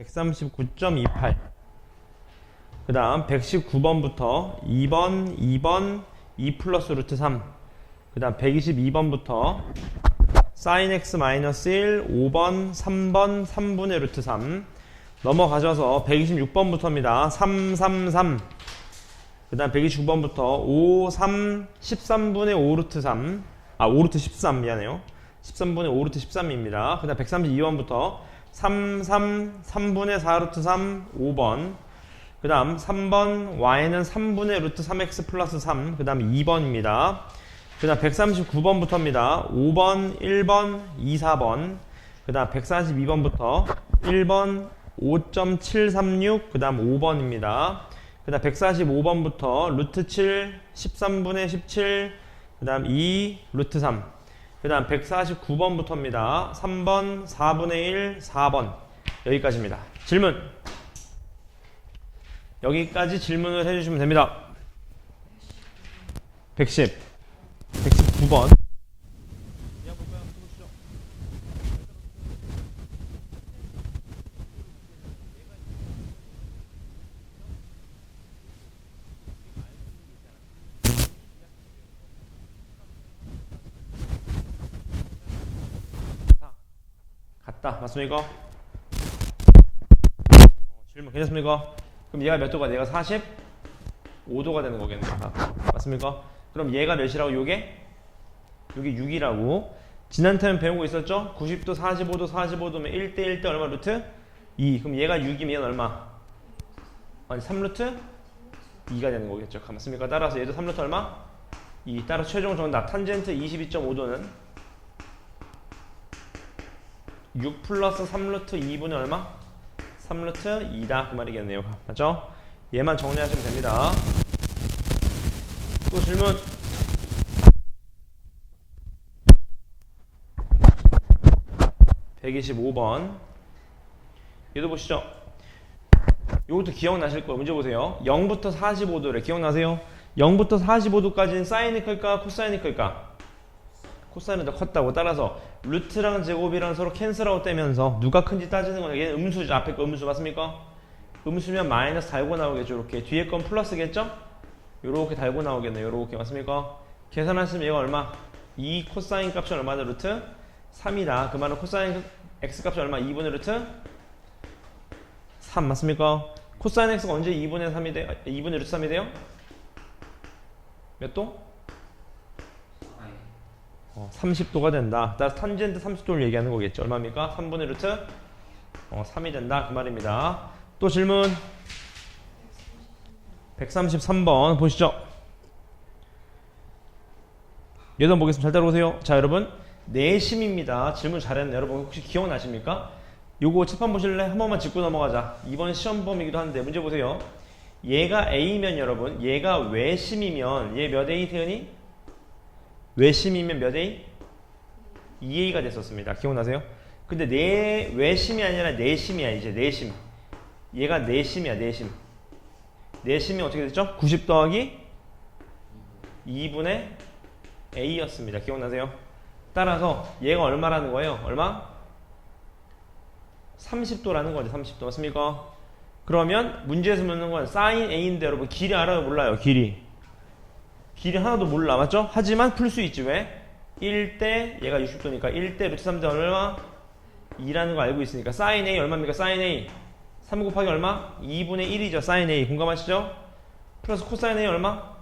139.28. 그 다음 119번부터 2번 2 플러스 루트 3. 그 다음 122번부터 sin x 마이너스 1, 5번, 3번, 3분의 루트 3. 넘어가셔서 126번부터입니다. 3. 그 다음 129번부터 5, 3, 13분의 5 루트 3. 5 루트 13 미안해요. 13분의 5 루트 13입니다. 그 다음 132번부터 3분의 4 루트 3, 5번. 그 다음 3번 y는 3분의 루트 3x 플러스 3. 그 다음 2번입니다. 그 다음 139번부터입니다. 5번, 1번, 2, 4번. 그 다음 142번부터 1번, 5.736. 그 다음 5번입니다. 그 다음 145번부터 루트 7, 13분의 17. 그 다음 2, 루트 3. 그 다음 149번부터입니다. 3번, 4분의 1, 4번. 여기까지입니다. 질문. 여기까지 질문을 해주시면 됩니다. 119번. 같다. 맞습니까? 질문 괜찮습니까? 그럼 얘가 몇 도가 돼? 얘가 45도가 되는 거겠네. 맞습니까? 그럼 얘가 몇이라고? 요게 6이라고. 지난 타임 배운 거 있었죠? 90도, 45도면 1대 얼마 루트? 2. 그럼 얘가 6이면 얘는 얼마? 아니 3루트 2가 되는 거겠죠. 맞습니까? 따라서 얘도 3루트 얼마? 2. 따라서 최종 정답 탄젠트 22.5도는 6 플러스 3루트 2분의 얼마? 3루트 2다 그 말이겠네요. 맞죠? 얘만 정리하시면 됩니다. 또 질문. (125번) 얘도 보시죠. 요것도 기억나실 거예요. 문제 보세요. 0부터 45도래. 기억나세요? 0부터 45도까지는 사인이 클까 코사인이 클까? 코사인은 더 컸다고. 따라서 루트랑 제곱이랑 서로 캔슬아웃 되면서 누가 큰지 따지는 거예요. 얘는 음수죠. 앞에 거 음수 맞습니까? 음수면 마이너스 달고 나오겠죠. 이렇게 뒤에 건 플러스겠죠? 요렇게 달고 나오겠네요. 요렇게 맞습니까? 계산하시면 얘가 얼마? 2 코사인 값이 얼마다? 루트 3이다. 그 말은 코사인 x 값이 얼마? 2분의 루트 3 맞습니까? 코사인 x가 언제 2분의 3이 돼요? 2분의 루트 3이 돼요? 몇 도? 30도가 된다. 따라서 탄젠트 30도를 얘기하는 거겠죠. 얼마입니까? 3분의 루트 3이 된다. 그 말입니다. 또 질문. 133번 보시죠. 얘도 보겠습니다. 잘 따라오세요. 자, 여러분 내심입니다. 질문 잘했네. 여러분 혹시 기억나십니까? 요거 칠판 보실래? 한 번만 짚고 넘어가자. 이번 시험 범위이기도 한데 문제 보세요. 얘가 A면 여러분 얘가 외심이면 얘 몇 A 태연이? 외심이면 몇 A? 2A가 됐었습니다. 기억나세요? 근데 내 외심이 아니라 내심이야. 이제 내심. 얘가 내심이야. 내심이 어떻게 됐죠? 90 더하기 2분의 A였습니다. 기억나세요? 따라서 얘가 얼마라는 거예요? 얼마? 30도라는 거죠. 30도 맞습니까? 그러면 문제에서 묻는 건 사인 A인데 여러분 길이 알아요? 몰라요? 길이 하나도 몰라. 맞죠? 하지만 풀 수 있지. 왜? 1대 얘가 60도니까 1대 루트 3대 얼마? 2라는 거 알고 있으니까 사인 A 얼마입니까? 사인 A 3 곱하기 얼마? 2분의 1이죠. 사인 A 공감하시죠? 플러스 코사인 A 얼마?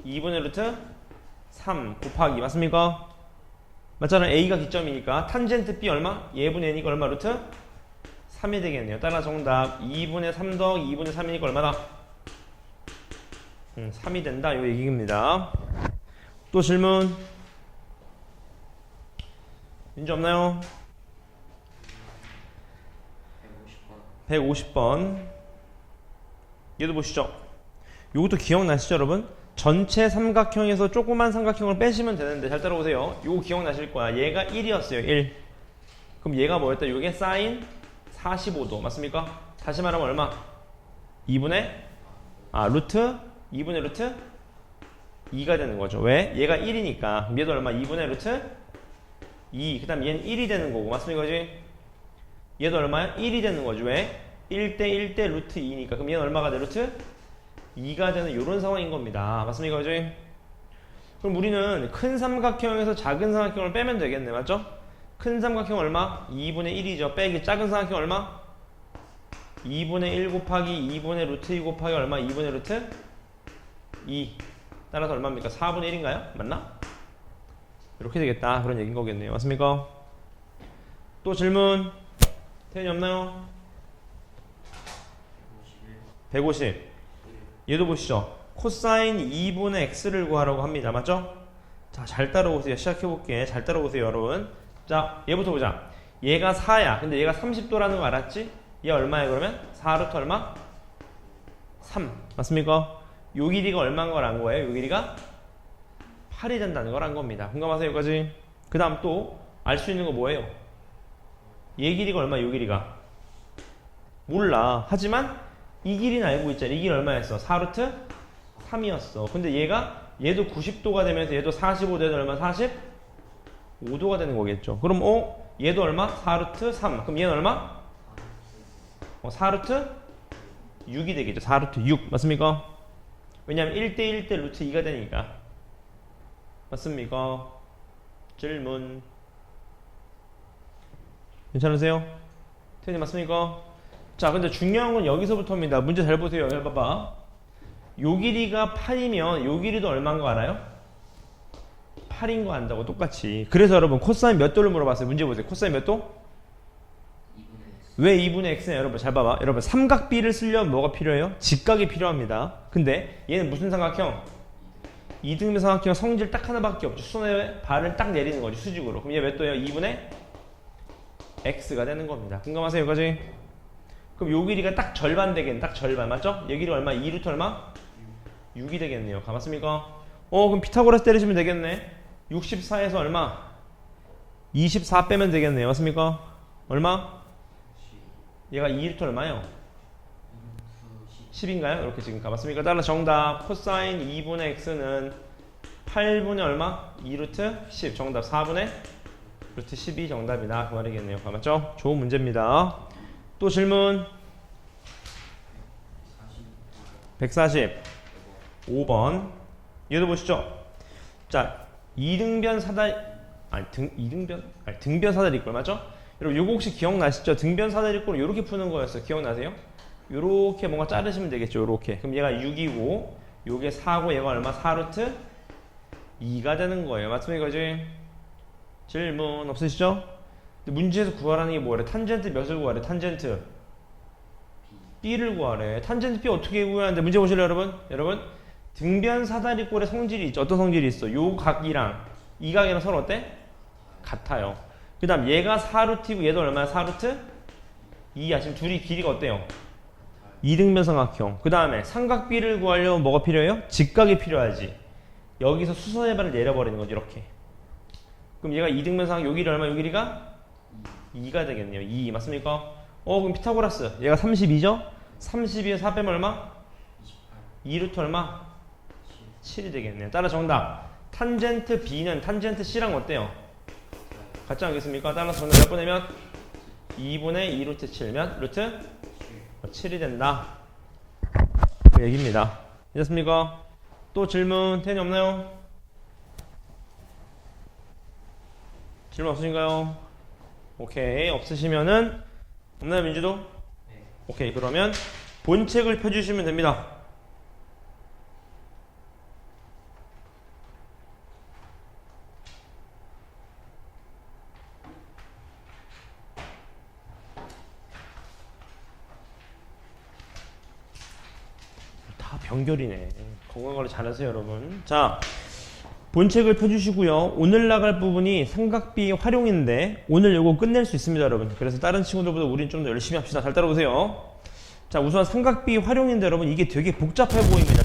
2분의 루트 3 곱하기 맞습니까? 맞잖아요. A가 기점이니까 탄젠트 B 얼마? 얘분의 N이니까 얼마? 루트 3이 되겠네요. 따라 정답 2분의 3 더하기 2분의 3이니까 얼마다? 3이 된다. 요 얘기입니다. 또 질문. 문제 없나요? 150번. 얘도 보시죠. 요것도 기억나시죠 여러분? 전체 삼각형에서 조그만 삼각형을 빼시면 되는데 잘 따라오세요. 요거 기억나실 거야. 얘가 1이었어요. 1. 그럼 얘가 뭐였다? 요게 사인 45도 맞습니까? 다시 말하면 얼마? 2분의 루트 2분의 루트 2가 되는 거죠. 왜? 얘가 1이니까 얘도 얼마? 2분의 루트 2. 그 다음 얘는 1이 되는 거고 맞습니까? 그지? 얘도 얼마야? 1이 되는 거죠. 왜? 1대 1대 루트 2니까. 그럼 얘는 얼마가 돼? 루트 2가 되는 이런 상황인 겁니다. 맞습니까? 그죠? 그럼 우리는 큰 삼각형에서 작은 삼각형을 빼면 되겠네. 맞죠? 큰 삼각형 얼마? 2분의 1이죠. 빼기 작은 삼각형 얼마? 2분의 1 곱하기 2분의 루트 2 곱하기 얼마? 2분의 루트 2. 따라서 얼마입니까? 4분의 1인가요? 맞나? 이렇게 되겠다. 그런 얘기인 거겠네요. 맞습니까? 또 질문? 태연이 없나요? 150. 얘도 보시죠. 코사인 2분의 x를 구하라고 합니다. 맞죠? 자, 잘 따라오세요. 시작해볼게. 잘 따라오세요, 여러분. 자, 얘부터 보자. 얘가 4야. 근데 얘가 30도라는 거 알았지? 얘 얼마야, 그러면? 4루트 얼마? 3. 맞습니까? 요 길이가 얼마인 걸 안 거예요? 요 길이가 8이 된다는 걸 안 겁니다. 공감하세요, 여기까지? 그 다음 또 알 수 있는 거 뭐예요? 얘 길이가 얼마야, 요 길이가? 몰라. 하지만 이 길이는 알고 있잖아. 이 길이 얼마였어? 4루트 3이었어. 근데 얘도 90도가 되면서 얘도 45도 되면 얼마? 45도가 되는 거겠죠. 그럼 얘도 얼마? 4루트 3. 그럼 얘는 얼마? 4루트 6이 되겠죠. 4루트 6. 맞습니까? 왜냐면 1대 1대 루트 2가 되니까. 맞습니까? 질문. 괜찮으세요? 태연이 맞습니까? 자, 근데 중요한 건 여기서부터입니다. 문제 잘 보세요. 여기 봐봐. 요 길이가 8이면 요 길이도 얼마인 거 알아요? 8인 거 안다고 똑같이. 그래서 여러분 코사인 몇 도를 물어봤어요. 문제 보세요. 코사인 몇 도? 2분의 왜 2분의 x냐? 여러분 잘 봐봐. 여러분 삼각비를 쓰려면 뭐가 필요해요? 직각이 필요합니다. 근데 얘는 무슨 삼각형? 이등변 삼각형 성질 딱 하나밖에 없죠. 수선에 발을 딱 내리는 거죠. 수직으로. 그럼 얘 몇 도예요? 2분의 x가 되는 겁니다. 공감하세요? 여기까지? 그럼 요 길이가 딱 절반 되겠네. 딱 절반. 맞죠? 얘 길이 얼마? 2루트 얼마? 6이 되겠네요. 맞습니까? 그럼 피타고라스 때리시면 되겠네. 64에서 얼마? 24 빼면 되겠네요. 맞습니까? 얼마? 얘가 2루트 얼마요? 10인가요? 이렇게 지금 가봤습니까? 따라서 정답 코사인 2분의 x는 8분의 얼마? 2루트 10. 정답 4분의 루트 12 정답이다. 그 말이겠네요. 맞죠? 좋은 문제입니다. 또 질문 140 5번 얘도 보시죠. 자, 이등변 사다리 등변 사다리꼴 맞죠? 여러분 요거 혹시 기억나시죠? 등변 사다리꼴을 이렇게 푸는 거였어요. 기억나세요? 요렇게 뭔가 자르시면 되겠죠. 요렇게. 그럼 얘가 6이고 요게 4고 얘가 얼마? 4루트 2가 되는 거예요. 맞습니까? 그지? 질문 없으시죠? 근데 문제에서 구하라는 게 뭐래? 탄젠트 몇을 구하래? 탄젠트 B를 구하래. 탄젠트 B 어떻게 구하는데? 문제 보실래요, 여러분? 여러분, 등변 사다리꼴의 성질이 있죠. 어떤 성질이 있어? 요 각이랑 이 각이랑 서로 어때? 같아요. 그 다음 얘가 4루트이고 얘도 얼마야? 4루트 2야. 지금 둘이 길이가 어때요? 이등변 삼각형. 그 다음에 삼각 B를 구하려면 뭐가 필요해요? 직각이 필요하지. 여기서 수선의 발을 내려버리는 거죠. 이렇게. 그럼 얘가 이등변 삼각 요 길이 얼마? 요 길이가 2가 되겠네요. 2 맞습니까? 그럼 피타고라스 얘가 32죠? 32에 4 빼면 얼마? 2루트 얼마? 7이 되겠네요. 따라 정답 탄젠트 B는 탄젠트 C랑 어때요? 같지 않겠습니까? 따라서 정답 몇 번 내면? 2분의 2루트 7면 루트 7이 된다. 그 얘기입니다. 이해됐습니까? 또 질문 태연이 없나요? 질문 없으신가요? 오케이. 없으시면은 없나요, 민주도? 네. 오케이. 그러면 본책을 펴주시면 됩니다. 다 병결이네. 건강관리 잘하세요, 여러분. 자, 본책을 펴주시고요. 오늘 나갈 부분이 삼각비 활용인데 오늘 요거 끝낼 수 있습니다, 여러분. 그래서 다른 친구들보다 우린 좀 더 열심히 합시다. 잘 따라오세요. 자, 우선 삼각비 활용인데 여러분 이게 되게 복잡해 보입니다.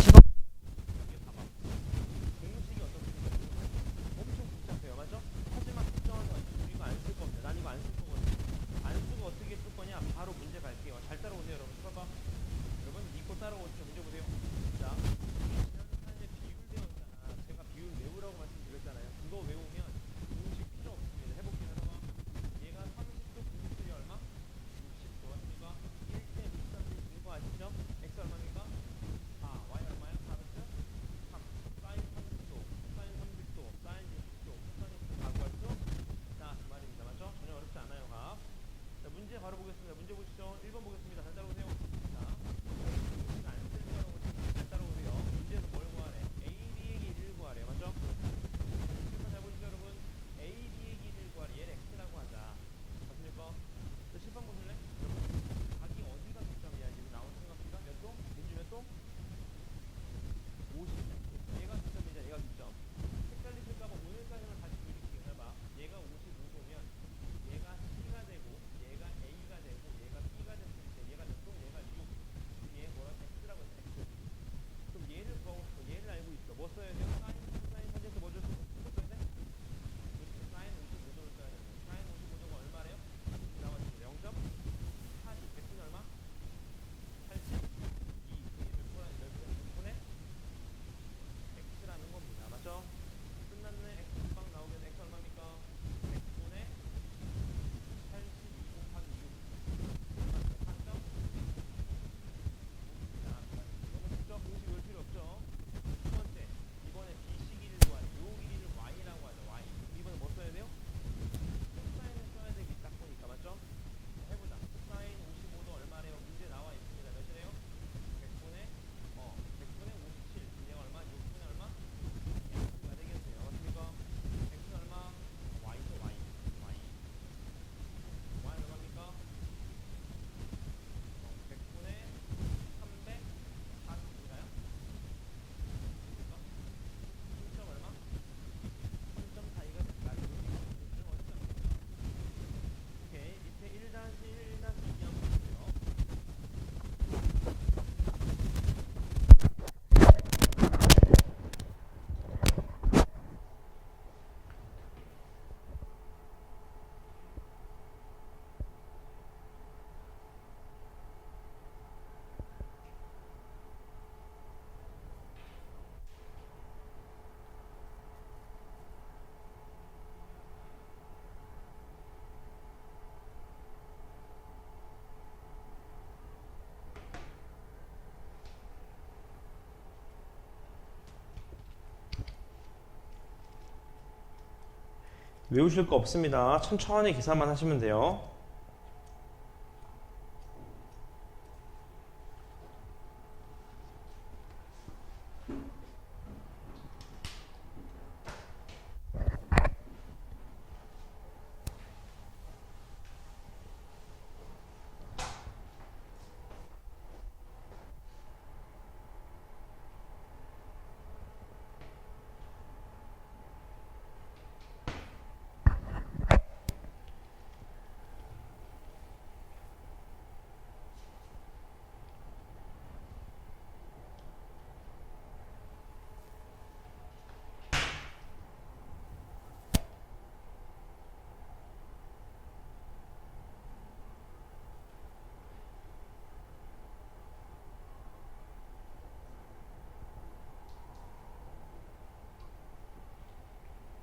외우실 거 없습니다. 천천히 계산만 하시면 돼요.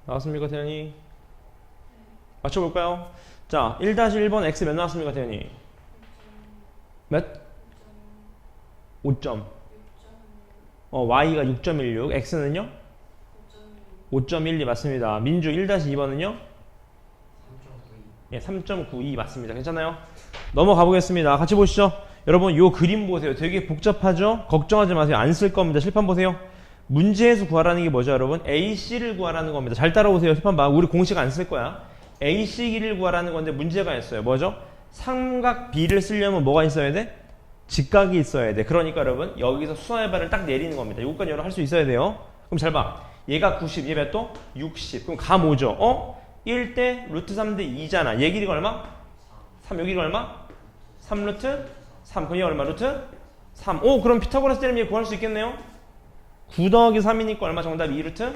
나왔습니까, 태연이? 맞춰볼까요? 자, 1-1번 x 몇 나왔습니까, 태연이? 몇? 5점. y가 6.16, x는요? 5.12 맞습니다. 민주 1-2번은요? 예, 3.92 맞습니다. 괜찮아요? 넘어가 보겠습니다. 같이 보시죠. 여러분, 요 그림 보세요. 되게 복잡하죠? 걱정하지 마세요. 안 쓸 겁니다. 실판 보세요. 문제에서 구하라는 게 뭐죠, 여러분? AC를 구하라는 겁니다. 잘 따라오세요. 실판 봐. 우리 공식 안 쓸 거야. AC 길이를 구하라는 건데 문제가 있어요. 뭐죠? 삼각 B를 쓰려면 뭐가 있어야 돼? 직각이 있어야 돼. 그러니까 여러분, 여기서 수화의 발을 딱 내리는 겁니다. 요거까지 여러분 할 수 있어야 돼요. 그럼 잘 봐. 얘가 90, 얘 몇 도? 60. 그럼 가 뭐죠? 1대 루트 3대 2잖아. 얘 길이가 얼마? 3. 요 길이가 얼마? 3 루트 3. 그럼 얘 얼마? 루트 3. 오, 그럼 피타고라스 때문에 얘 구할 수 있겠네요? 9 더하기 3이니까 얼마? 정답 2루트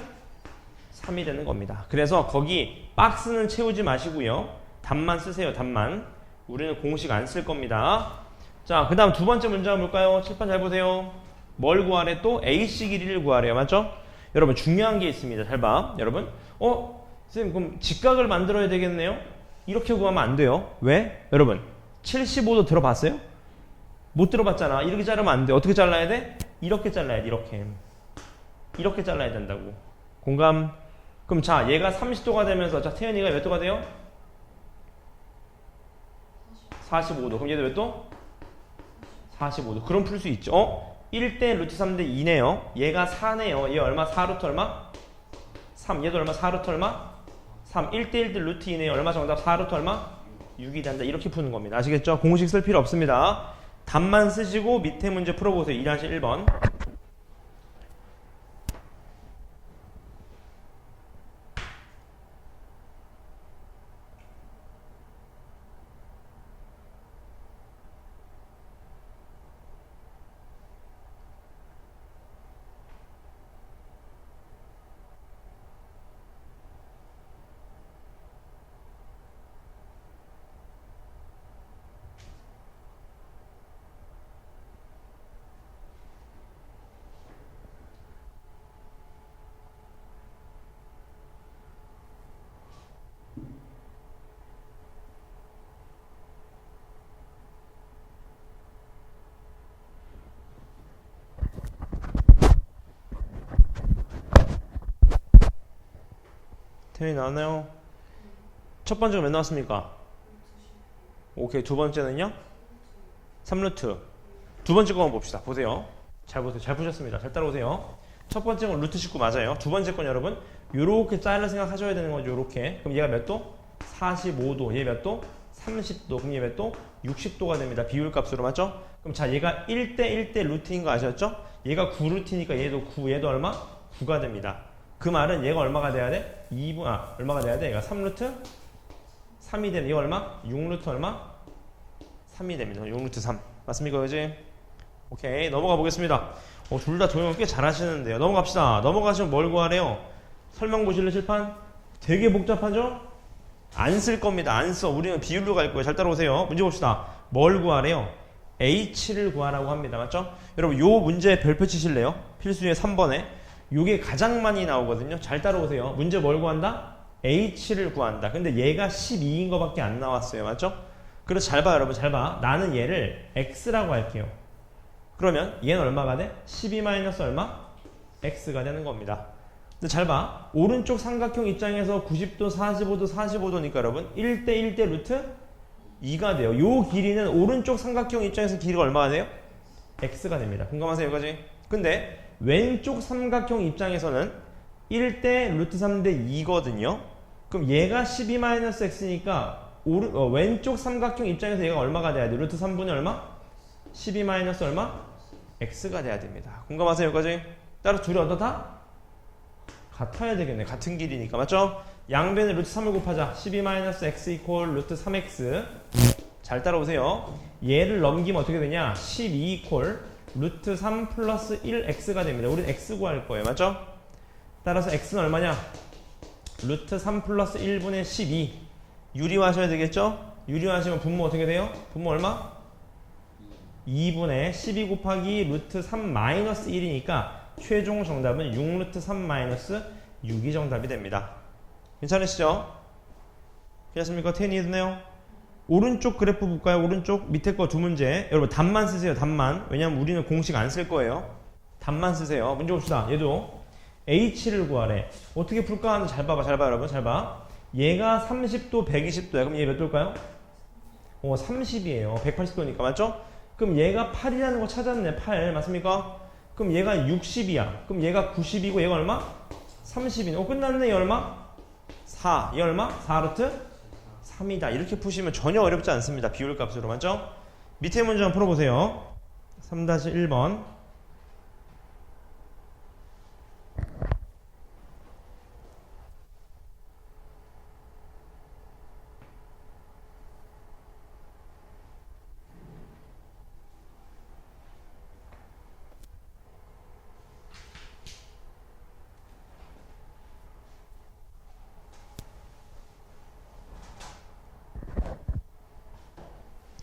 3이 되는 겁니다. 그래서 거기 박스는 채우지 마시고요. 답만 쓰세요. 답만. 우리는 공식 안 쓸 겁니다. 자, 그 다음 두 번째 문제 한번 볼까요? 칠판 잘 보세요. 뭘 구하래? 또 AC 길이를 구하래요. 맞죠? 여러분 중요한 게 있습니다. 잘 봐. 여러분. 선생님 그럼 직각을 만들어야 되겠네요? 이렇게 구하면 안 돼요. 왜? 여러분 75도 들어봤어요? 못 들어봤잖아. 이렇게 자르면 안 돼. 어떻게 잘라야 돼? 이렇게 잘라야 돼. 이렇게 잘라야 된다고. 공감? 그럼 자, 얘가 30도가 되면서 자, 태연이가 몇 도가 돼요? 45도. 그럼 얘도 몇 도? 45도. 그럼 풀 수 있죠. 1대 루트 3대 2네요. 얘가 4네요. 얘 얼마? 4루트 얼마? 3. 얘도 얼마? 4루트 얼마? 3. 1대 1대 루트 2네요. 얼마 정답? 4루트 얼마? 6이 된다. 이렇게 푸는 겁니다. 아시겠죠? 공식 쓸 필요 없습니다. 답만 쓰시고 밑에 문제 풀어보세요. 1-1번. 태연이 나왔나요? 첫 번째가 몇 나왔습니까? 오케이. 두 번째는요? 3루트. 두 번째 거만 봅시다. 보세요. 잘 보세요. 잘 보셨습니다. 잘 따라오세요. 첫 번째 건 루트 19 맞아요. 두 번째 건 여러분 요렇게 자를 생각하셔야 되는 거죠. 요렇게. 그럼 얘가 몇 도? 45도. 얘 몇 도? 30도. 그럼 얘 몇 도? 60도가 됩니다. 비율 값으로 맞죠? 그럼 자, 얘가 1대 1대 루트인 거 아셨죠? 얘가 9루트니까 얘도 9. 얘도 얼마? 9가 됩니다. 그 말은 얘가 얼마가 돼야 돼? 2분, 얼마가 돼야 돼? 얘가 3루트 3이 되면 얘가 얼마? 6루트 얼마? 3이 됩니다. 6루트 3. 맞습니까, 그지? 오케이. 넘어가 보겠습니다. 둘 다 조용히 꽤 잘하시는데요. 넘어갑시다. 넘어가시면 뭘 구하래요? 설명 보실래, 칠판? 되게 복잡하죠? 안 쓸 겁니다. 안 써. 우리는 비율로 갈 거예요. 잘 따라오세요. 문제 봅시다. 뭘 구하래요? H를 구하라고 합니다. 맞죠? 여러분, 요 문제 별표 치실래요? 필수의 3번에. 요게 가장 많이 나오거든요. 잘 따라오세요. 문제 뭘 구한다? H를 구한다. 근데 얘가 12인 거밖에 안 나왔어요. 맞죠? 그래서 잘 봐, 여러분. 잘 봐. 나는 얘를 X라고 할게요. 그러면 얘는 얼마가 돼? 12 마이너스 얼마? X가 되는 겁니다. 근데 잘 봐. 오른쪽 삼각형 입장에서 90도, 45도, 45도니까 여러분 1대 1대 루트 2가 돼요. 요 길이는 오른쪽 삼각형 입장에서 길이가 얼마가 돼요? x가 됩니다. 공감하세요 여기까지? 근데 왼쪽 삼각형 입장에서는 1대 루트 3대 2거든요. 그럼 얘가 12-x니까 왼쪽 삼각형 입장에서 얘가 얼마가 돼야 돼? 루트 3분의 얼마? 12 마이너스 얼마? x가 돼야 됩니다. 공감하세요 여기까지? 따라서 둘이 어떻다? 같아야 되겠네. 같은 길이니까 맞죠? 양변에 루트 3을 곱하자. 12-x 이퀄 루트 3x. 잘 따라오세요. 얘를 넘기면 어떻게 되냐? 12 이퀄 루트 3 플러스 1x가 됩니다. 우린 x 구할 거예요. 맞죠? 따라서 x는 얼마냐? 루트 3 플러스 1분의 12. 유리화하셔야 되겠죠? 유리화하시면 분모 어떻게 돼요? 분모 얼마? 2분의 12 곱하기 루트 3 마이너스 1이니까 최종 정답은 6 루트 3 마이너스 6이 정답이 됩니다. 괜찮으시죠? 괜찮습니까? 텐이 있네요. 오른쪽 그래프 볼까요? 오른쪽 밑에 거 두 문제. 여러분 답만 쓰세요. 답만. 왜냐면 우리는 공식 안 쓸 거예요. 답만 쓰세요. 문제 봅시다. 얘도 h를 구하래. 어떻게 풀까 하는데 잘 봐봐. 잘 봐 여러분. 잘 봐. 얘가 30도 120도야. 그럼 얘 몇 도일까요? 30이에요. 180도니까 맞죠? 그럼 얘가 8이라는 거 찾았네. 8 맞습니까? 그럼 얘가 60이야. 그럼 얘가 90이고 얘가 얼마? 30이네. 끝났네. 얘 얼마? 4. 얘 얼마? 4루트 3이다. 이렇게 푸시면 전혀 어렵지 않습니다. 비율 값으로 맞죠? 밑에 문제 한번 풀어보세요. 3-1번.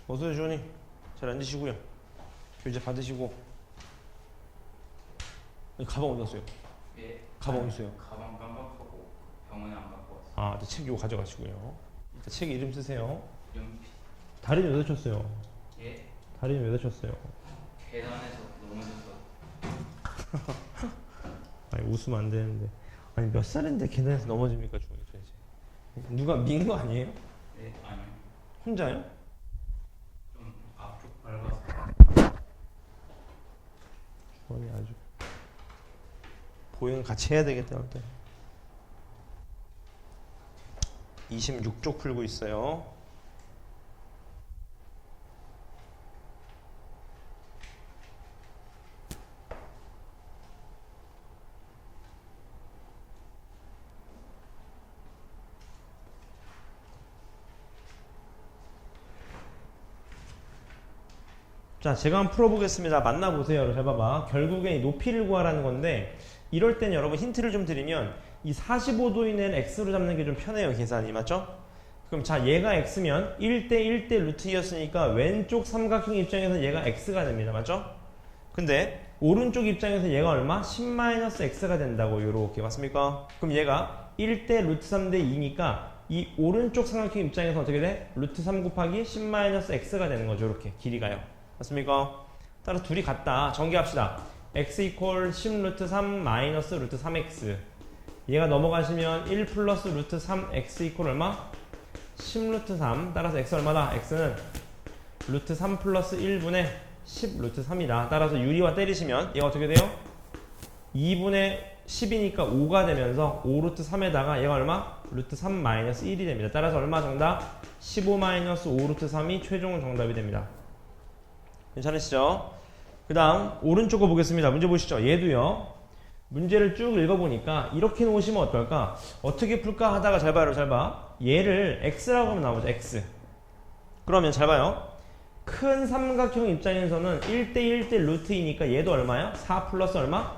어서오세요 주원이. 잘 앉으시고요. 교재 받으시고. 가방 어디 갔어요? 예. 가방 어디 있어요? 가방 깜빡하고 병원에 안 갖고 왔어요. 아, 책 이거 가져가시고요. 일단 책 이름 쓰세요. 연필. 다리는 왜 다쳤어요? 예. 다리는 왜 다쳤어요? 계단에서 넘어져서. 아니 웃으면 안 되는데. 아니 몇 살인데 계단에서 넘어집니까 주원이 도대체? 누가 민 거 아니에요? 네. 아니요. 혼자요? 좀 앞쪽 밟아서. 주원이 아주 보행 같이 해야 되겠다. 일단 26쪽 풀고 있어요. 자, 제가 한번 풀어보겠습니다. 만나보세요. 잘 봐봐. 결국에 이 높이를 구하라는 건데 이럴 땐 여러분 힌트를 좀 드리면 이 45도인을 x로 잡는 게 좀 편해요. 계산이. 맞죠? 그럼 자, 얘가 x면 1대 1대 루트 2였으니까 왼쪽 삼각형 입장에서 얘가 x가 됩니다. 맞죠? 근데 오른쪽 입장에서 얘가 얼마? 10-x가 된다고. 요렇게 맞습니까? 그럼 얘가 1대 루트 3대 2니까 이 오른쪽 삼각형 입장에서 어떻게 돼? 루트 3 곱하기 10-x가 되는 거죠. 이렇게 길이가요. 맞습니까? 따라서 둘이 같다. 전개합시다. x 이퀄 10 루트 3 마이너스 루트 3x. 얘가 넘어가시면 1 플러스 루트 3x 이퀄 얼마? 10 루트 3. 따라서 x 얼마다? x는 루트 3 플러스 1분의 10 루트 3이다. 따라서 유리와 때리시면 얘가 어떻게 돼요? 2분의 10이니까 5가 되면서 5 루트 3에다가 얘가 얼마? 루트 3 마이너스 1이 됩니다. 따라서 얼마 정답? 15 마이너스 5 루트 3이 최종 정답이 됩니다. 괜찮으시죠? 그 다음 오른쪽 거 보겠습니다. 문제 보시죠. 얘도요. 문제를 쭉 읽어보니까 이렇게 놓으시면 어떨까? 어떻게 풀까 하다가 잘 봐요. 잘 봐. 얘를 x라고 하면 나오죠. x. 그러면 잘 봐요. 큰 삼각형 입장에서는 1대 1대 루트이니까 얘도 얼마야? 4 플러스 얼마?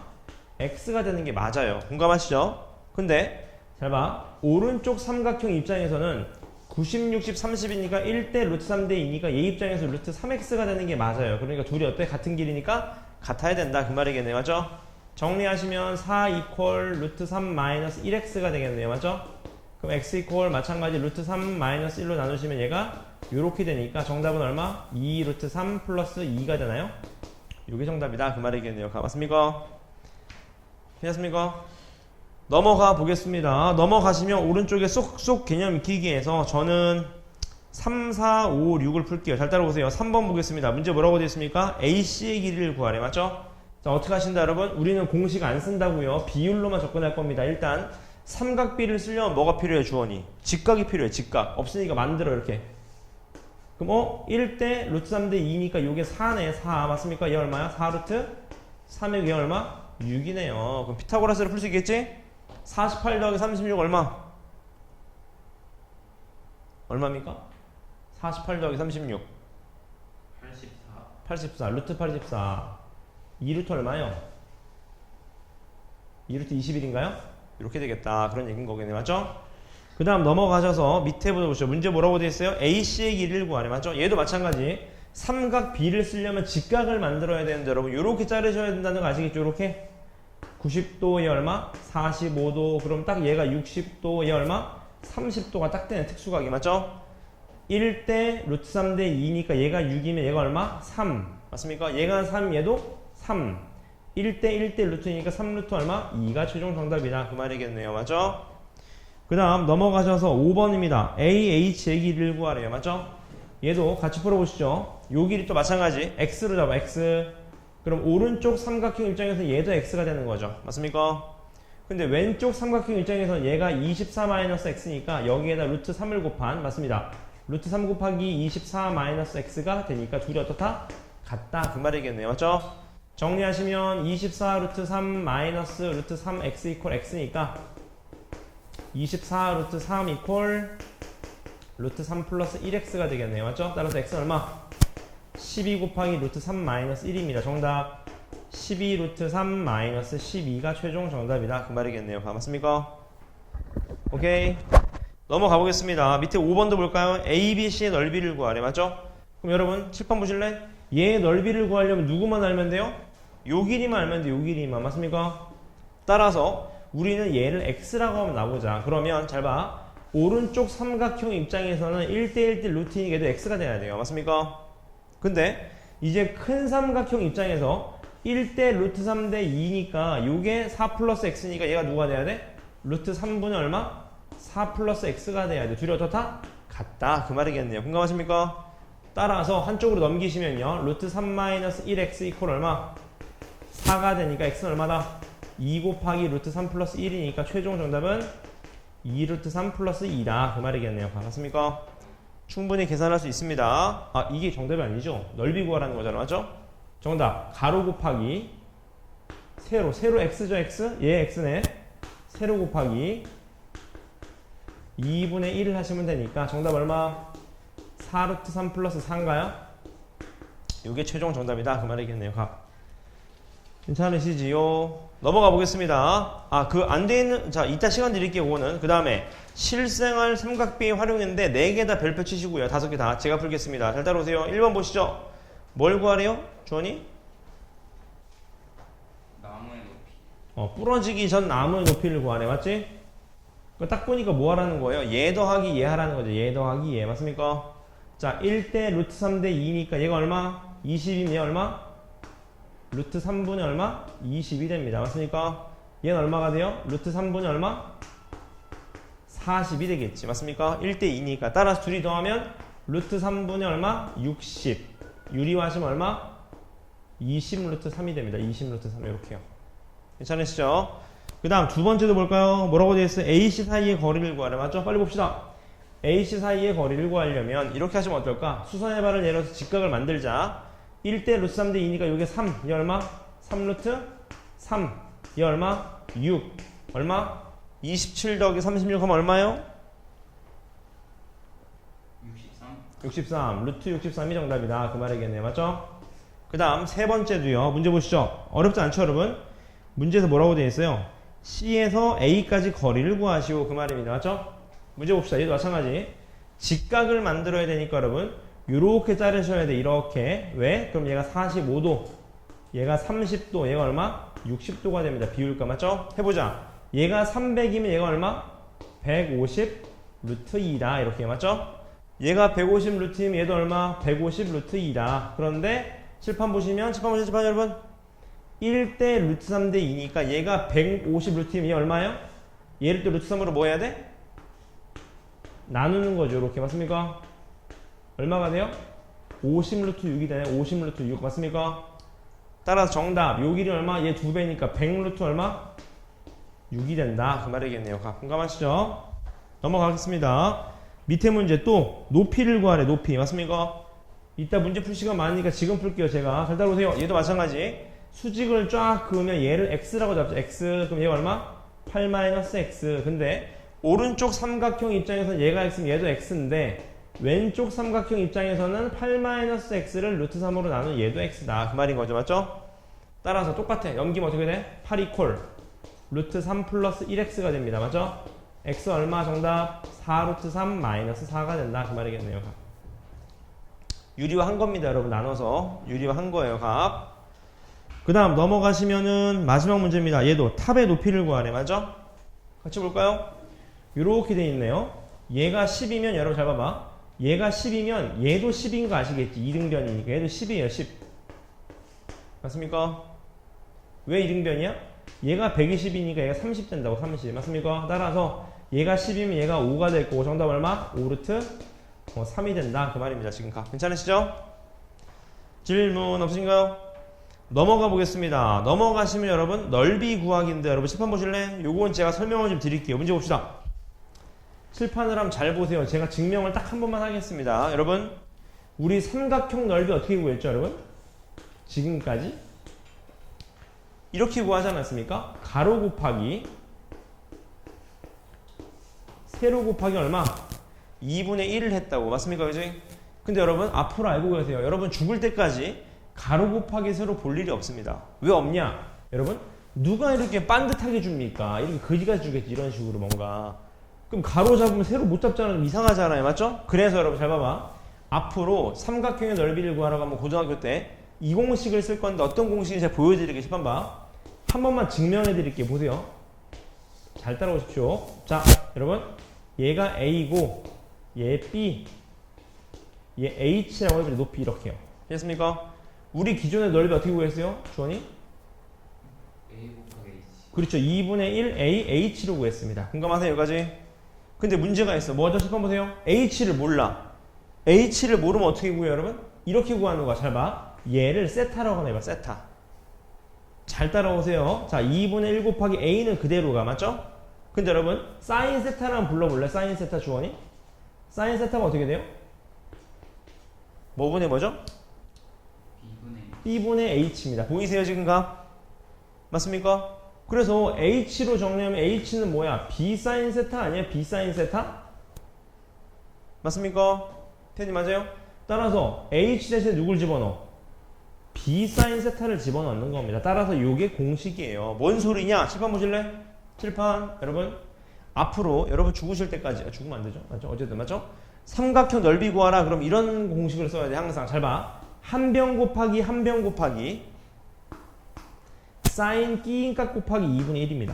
x가 되는 게 맞아요. 공감하시죠? 근데 잘 봐. 오른쪽 삼각형 입장에서는 90, 60, 30이니까 1대 루트 3대 2니까 얘 입장에서 루트 3x가 되는 게 맞아요. 그러니까 둘이 어때? 같은 길이니까 같아야 된다. 그 말이겠네요. 맞죠? 정리하시면 4 이퀄 루트 3 마이너스 1x가 되겠네요. 맞죠? 그럼 x 이퀄 마찬가지 루트 3 마이너스 1로 나누시면 얘가 이렇게 되니까 정답은 얼마? 2 루트 3 플러스 2가 되나요? 이게 정답이다. 그 말이겠네요. 맞습니까? 괜찮습니까? 넘어가 보겠습니다. 넘어가시면 오른쪽에 쏙쏙 개념 익히기에서 저는 3, 4, 5, 6을 풀게요. 잘 따라오세요. 3번 보겠습니다. 문제 뭐라고 되어 있습니까? AC의 길이를 구하래. 맞죠? 자, 어떻게 하신다 여러분? 우리는 공식 안 쓴다고요. 비율로만 접근할 겁니다. 일단 삼각비를 쓰려면 뭐가 필요해 주원이? 직각이 필요해. 직각. 없으니까 만들어 이렇게. 그럼 1대 루트 3대 2니까 요게 4네. 4 맞습니까? 얘 얼마야? 4 루트 3에 얘 얼마? 6이네요. 그럼 피타고라스를 풀 수 있겠지? 48 더하기 36 얼마? 얼마입니까? 48 더하기 36 84. 84 루트 84 2루트 얼마요? 2루트 21인가요? 이렇게 되겠다 그런 얘기인 거겠네. 맞죠? 그 다음 넘어가셔서 밑에 보시죠. 문제 뭐라고 되어 있어요? AC의 길이를 구하래. 맞죠? 얘도 마찬가지 삼각 B를 쓰려면 직각을 만들어야 되는데 여러분 이렇게 자르셔야 된다는 거 아시겠죠? 이렇게 90도에 얼마? 45도. 그럼 딱 얘가 60도에 얼마? 30도가 딱 되는 특수각이. 맞죠? 1대 루트 3대 2니까 얘가 6이면 얘가 얼마? 3 맞습니까? 얘가 3 얘도 3 1대 1대 루트니까 3루트 얼마? 2가 최종 정답이다 그 말이겠네요. 맞죠? 그 다음 넘어가셔서 5번입니다. AH의 길이를 구하래요. 맞죠? 얘도 같이 풀어보시죠. 요 길이 또 마찬가지 X로 잡아. X. 그럼 오른쪽 삼각형 입장에서 얘도 X가 되는 거죠. 맞습니까? 근데 왼쪽 삼각형 입장에서 얘가 24-X니까 여기에다 루트 3을 곱한 맞습니다. 루트 3 곱하기 24-X가 되니까 둘이 어떻다? 같다 그 말이겠네요. 맞죠? 정리하시면 24 루트 3 마이너스 루트 3x 이퀄 x니까 24 루트 3 이퀄 루트 3 플러스 1x가 되겠네요. 맞죠? 따라서 x는 얼마? 12 곱하기 루트 3 마이너스 1입니다. 정답 12 루트 3 마이너스 12가 최종 정답이다 그 말이겠네요. 맞습니까? 오케이 넘어가 보겠습니다. 밑에 5번도 볼까요? ABC의 넓이를 구하래. 맞죠? 그럼 여러분 칠판 보실래? 얘의 넓이를 구하려면 누구만 알면 돼요? 요 길이만 알면 돼. 요 길이만. 맞습니까? 따라서 우리는 얘를 x라고 하면 나보자. 그러면 잘 봐. 오른쪽 삼각형 입장에서는 1대1대 루트이니까 얘도 x가 돼야 돼요. 맞습니까? 근데 이제 큰 삼각형 입장에서 1대 루트 3대 2니까 요게 4 플러스 x니까 얘가 누가 돼야 돼? 루트 3분의 얼마? 4 플러스 x가 돼야 돼. 둘이 어떻다? 같다. 그 말이겠네요. 공감하십니까? 따라서 한쪽으로 넘기시면요. 루트 3 마이너스 1x 이퀄 얼마? 4가 되니까 x는 얼마다? 2 곱하기 루트 3 플러스 1이니까 최종 정답은 2 루트 3 플러스 2다. 그 말이겠네요. 맞습니까? 충분히 계산할 수 있습니다. 아, 이게 정답이 아니죠? 넓이 구하라는 거잖아. 맞죠? 정답. 가로 곱하기 세로. 세로 x죠, x? 얘 x네. 세로 곱하기 2분의 1을 하시면 되니까 정답 얼마? 4 루트 3 플러스 4인가요? 이게 최종 정답이다. 그 말이겠네요. 값. 괜찮으시지요? 넘어가 보겠습니다. 아, 그 안 돼 있는, 자, 이따 시간 드릴게요, 그거는. 그 다음에 실생활 삼각비 활용했는데 4개 다 별표 치시고요. 5개 다. 제가 풀겠습니다. 잘 따라오세요. 1번 보시죠. 뭘 구하래요? 주원이? 나무의 높이. 부러지기 전 나무의 높이를 구하래. 맞지? 딱 보니까 뭐 하라는 거예요? 얘 더하기 얘 하라는 거죠. 얘 더하기 얘. 맞습니까? 자, 1대 루트 3대 2니까 얘가 얼마? 20이면 얘 얼마? 루트 3분의 얼마? 20이 됩니다. 맞습니까? 얘는 얼마가 돼요? 루트 3분의 얼마? 40이 되겠지. 맞습니까? 1대 2니까. 따라서 둘이 더하면 루트 3분의 얼마? 60. 유리화하시면 얼마? 20 루트 3이 됩니다. 20 루트 3 이렇게요. 괜찮으시죠? 그 다음 두 번째도 볼까요? 뭐라고 되어 있어요? AC 사이의 거리를 구하래. 맞죠? 빨리 봅시다. AC 사이의 거리를 구하려면 이렇게 하시면 어떨까? 수선의 발을 내려서 직각을 만들자. 1대 루트 3대 2니까 요게 3. 이 얼마? 3 루트 3. 이 얼마? 6. 얼마? 27 더하기 36 하면 얼마요? 63. 63. 루트 63이 정답이다. 그 말이겠네요. 맞죠? 그 다음 세 번째도요. 문제 보시죠. 어렵지 않죠, 여러분? 문제에서 뭐라고 되어 있어요? C에서 A까지 거리를 구하시오. 그 말입니다. 맞죠? 문제 봅시다. 얘도 마찬가지. 직각을 만들어야 되니까 여러분 요렇게 자르셔야 돼. 이렇게. 왜? 그럼 얘가 45도, 얘가 30도, 얘가 얼마? 60도가 됩니다. 비율가. 맞죠? 해보자. 얘가 300이면 얘가 얼마? 150 루트 2다. 이렇게. 맞죠? 얘가 150 루트이면 얘도 얼마? 150 루트 2다. 그런데 칠판 보시면, 칠판 여러분 1대 루트 3대 2니까 얘가 150 루트이면 얘 얼마예요? 얘를 또 루트 3으로 뭐 해야 돼? 나누는 거죠. 이렇게 맞습니까? 얼마가 돼요? 50 루트 6이 되네. 50 루트 6 맞습니까? 따라서 정답 요 길이 얼마? 얘 2배니까 100 루트 얼마? 6이 된다. 그 말이겠네요. 공감하시죠? 넘어가겠습니다. 밑에 문제 또 높이를 구하래. 높이 맞습니까? 이따 문제 풀 시간 많으니까 지금 풀게요. 제가 잘 따라오세요. 얘도 마찬가지. 수직을 쫙 그으면 얘를 x라고 잡죠. x 그럼 얘가 얼마? 8-x. 근데 오른쪽 삼각형 입장에서는 얘가 x면 얘도 x인데 왼쪽 삼각형 입장에서는 8-x를 루트 3으로 나눈 얘도 x다. 그 말인 거죠. 맞죠? 따라서 똑같아. 넘기면 어떻게 돼? 8 이퀄 루트 3 플러스 1x가 됩니다. 맞죠? x 얼마 정답? 4 루트 3 마이너스 4가 된다. 그 말이겠네요. 유리화 한 겁니다. 여러분 나눠서 유리화 한 거예요. 값. 그 다음 넘어가시면은 마지막 문제입니다. 얘도 탑의 높이를 구하래. 맞죠? 같이 볼까요? 이렇게 돼 있네요. 얘가 10이면 여러분 잘 봐봐. 얘가 10이면 얘도 10인 거 아시겠지? 2등변이니까 얘도 10이에요. 10 맞습니까? 왜 2등변이야? 얘가 120이니까 얘가 30 된다고. 30 맞습니까? 따라서 얘가 10이면 얘가 5가 될 거고 정답 얼마? 5 루트 3이 된다. 그 말입니다. 지금 괜찮으시죠? 질문 없으신가요? 넘어가 보겠습니다. 넘어가시면 여러분 넓이 구하기인데 여러분 칠판 보실래? 요건 제가 설명을 좀 드릴게요. 문제 봅시다. 칠판을 한번 잘 보세요. 제가 증명을 딱 한 번만 하겠습니다. 여러분 우리 삼각형 넓이 어떻게 구했죠 여러분? 지금까지 이렇게 구하지 않았습니까? 가로 곱하기 세로 곱하기 얼마? 2분의 1을 했다고. 맞습니까? 그지? 근데 여러분 앞으로 알고 계세요. 여러분 죽을 때까지 가로 곱하기 세로 볼 일이 없습니다. 왜 없냐? 여러분 누가 이렇게 반듯하게 줍니까? 이렇게 거지같이 주겠지. 이런 식으로 뭔가. 그럼 가로 잡으면 세로 못 잡잖아요. 이상하잖아요. 맞죠? 그래서 여러분 잘 봐봐. 앞으로 삼각형의 넓이를 구하라고 하면 고등학교 때 이 공식을 쓸 건데 어떤 공식인지 제가 보여드릴게요. 10번 봐. 한 번만 증명해 드릴게요. 보세요. 잘 따라오십시오. 자 여러분 얘가 A고 얘 B 얘 H라고 해버려. 높이 이렇게요. 됐습니까? 우리 기존의 넓이 어떻게 구했어요? 주원이? A 곱하기 H. 그렇죠. 2분의 1 A H로 구했습니다. 공감하세요? 여기까지? 근데 문제가 있어. 뭐죠? 10번 보세요. H를 몰라. H를 모르면 어떻게 구해요 여러분? 이렇게 구하는 거야. 잘 봐. 얘를 세타라고 해봐. 세타. 잘 따라오세요. 자 2분의 1 곱하기 A는 그대로가. 맞죠? 근데 여러분 사인 세타라고 불러볼래? 사인 세타 주원이? 사인 세타가 어떻게 돼요? 뭐분의 뭐죠? B분의 H입니다. 보이세요 지금 가? 맞습니까? 그래서 H로 정리하면 H는 뭐야? B 사인 세타 아니야? B 사인 세타? 맞습니까? 태연이 맞아요? 따라서 H 대신에 누굴 집어넣어? B 사인 세타를 집어넣는 겁니다. 따라서 이게 공식이에요. 뭔 소리냐? 칠판 보실래? 칠판 여러분 앞으로 여러분 죽으실 때까지 죽으면 안 되죠? 맞죠? 어쨌든 맞죠? 삼각형 넓이 구하라. 그럼 이런 공식을 써야 돼. 항상 잘 봐. 한 변 곱하기 한 변 곱하기 사인 끼인값 곱하기 2분의 1입니다.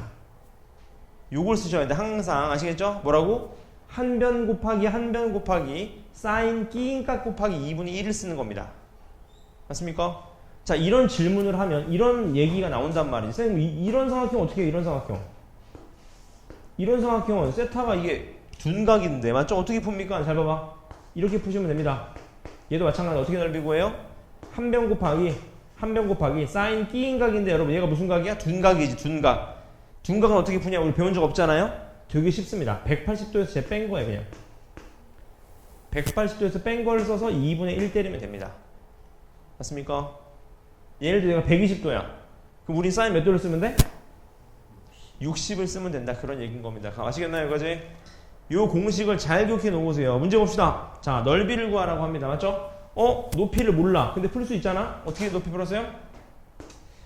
요걸 쓰셔야 돼. 항상 아시겠죠? 뭐라고? 한 변 곱하기 한 변 곱하기 사인 끼인값 곱하기 2분의 1을 쓰는 겁니다. 맞습니까? 자 이런 질문을 하면 이런 얘기가 나온단 말이지. 선생님 이런 삼각형 어떻게 해요? 이런 삼각형 이런 삼각형은 세타가 이게 둔각인데 맞죠? 어떻게 풉니까? 잘 봐봐. 이렇게 푸시면 됩니다. 얘도 마찬가지로 어떻게 넓이 구해요? 한 변 곱하기 사인 끼인각인데 여러분 얘가 무슨 각이야? 둔각이지. 둔각. 둔각은 어떻게 푸냐? 우리 배운 적 없잖아요? 되게 쉽습니다. 180도에서 제 뺀 거예요. 그냥 180도에서 뺀 걸 써서 2분의 1 때리면 됩니다. 맞습니까? 예를 들어 얘가 120도야. 그럼 우린 사인 몇 도를 쓰면 돼? 60을 쓰면 된다. 그런 얘기인 겁니다. 아시겠나요? 여기까지? 요 공식을 잘 기억해 놓으세요. 문제 봅시다. 자, 넓이를 구하라고 합니다. 맞죠? 높이를 몰라. 근데 풀 수 있잖아? 어떻게 높이 풀었어요?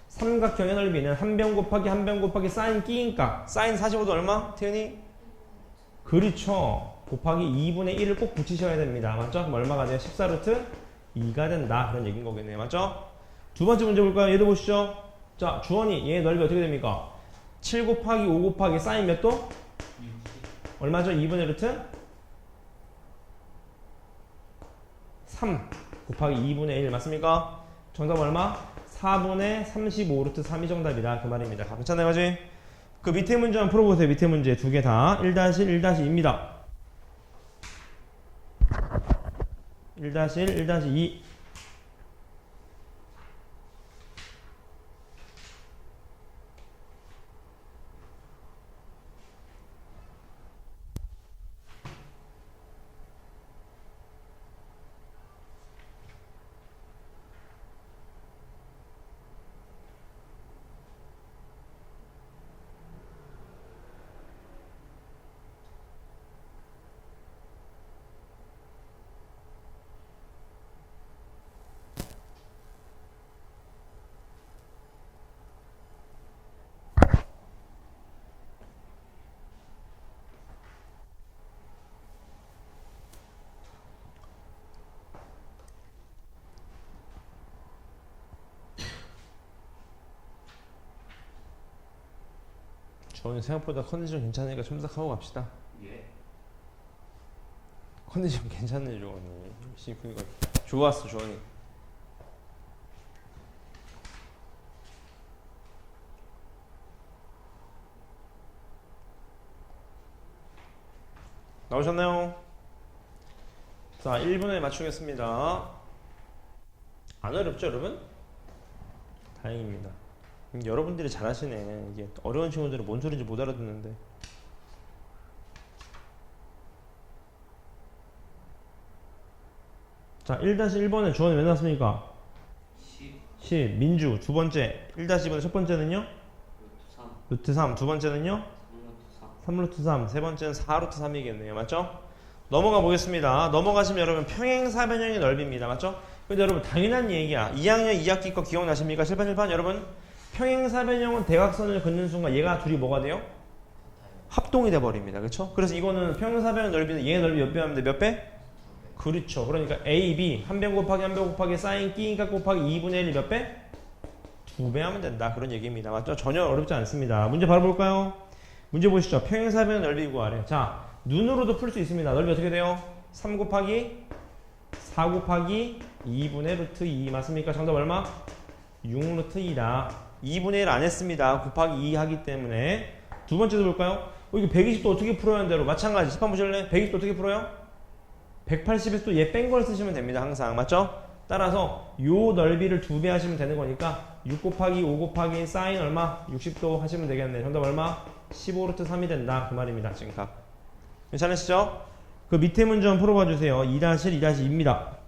삼각형의 넓이는 한 변 곱하기 한 변 곱하기 사인 끼인값. 사인 45도 얼마? 태연이? 그렇죠. 곱하기 2분의 1을 꼭 붙이셔야 됩니다. 맞죠? 그럼 얼마가 돼요? 14루트 2가 된다. 그런 얘기인 거겠네요. 맞죠? 두 번째 문제 볼까요? 얘도 보시죠. 자, 주원이 얘 넓이 어떻게 됩니까? 7 곱하기 5 곱하기 사인 몇 도? 얼마죠? 2분의 루트 3 곱하기 2분의 1 맞습니까? 정답 얼마? 4분의 35 루트 3이 정답이다. 그 말입니다. 괜찮아요? 그지? 그 밑에 문제 한번 풀어보세요. 밑에 문제 두 개 다 1-1-2입니다. 1-1, 1-2. 저는 생각보다 컨디션 괜찮으니까 첨삭하고 갑시다. 예. 컨디션 괜찮네 조원이. 그러니까 좋았어 조원이. 나오셨나요? 자 1분에 맞추겠습니다. 안 어렵죠 여러분? 다행입니다. 여러분들이 잘하시네. 이게 어려운 친구들은 뭔 소리인지 못 알아듣는데. 자 1-1번에 주어는 왜 나왔습니까? 10. 민주 두 번째 1-2번의 첫 번째는요? 루트 3. 두 번째는요? 3루트 3. 세 번째는 4루트 3이겠네요. 맞죠? 넘어가 보겠습니다. 넘어가시면 여러분 평행사변형의 넓이입니다. 맞죠? 근데 여러분 당연한 얘기야. 2학년 2학기 거 기억나십니까? 실판 여러분 평행사변형은 대각선을 긋는 순간 얘가 둘이 뭐가 돼요? 합동이 돼버립니다. 그렇죠? 그래서 이거는 평행사변형 넓이는 얘 넓이 몇 배 하면 돼? 몇 배? 그렇죠. 그러니까 A, B 한 배 곱하기 한 배 곱하기 사인 끼니까 곱하기 2분의 1이 몇 배? 2배 하면 된다. 그런 얘기입니다. 맞죠? 전혀 어렵지 않습니다. 문제 바로 볼까요? 문제 보시죠. 평행사변형 넓이 구하래. 자, 눈으로도 풀 수 있습니다. 넓이 어떻게 돼요? 3 곱하기 4 곱하기 2분의 루트 2 맞습니까? 정답 얼마? 6루트 2다. 2분의 1 안 했습니다. 곱하기 2 하기 때문에. 두 번째도 볼까요? 이거 120도 어떻게 풀어야 하는 대로 마찬가지. 집합 보실래? 120도 어떻게 풀어요? 180에서 또 얘 뺀 걸 쓰시면 됩니다. 항상. 맞죠? 따라서 요 넓이를 2배 하시면 되는 거니까 6 곱하기 5 곱하기 사인 얼마? 60도 하시면 되겠네. 정답 얼마? 15루트 3이 된다. 그 말입니다. 지금 답. 괜찮으시죠? 그 밑에 문제 한번 풀어봐 주세요. 2-1, 2-2입니다.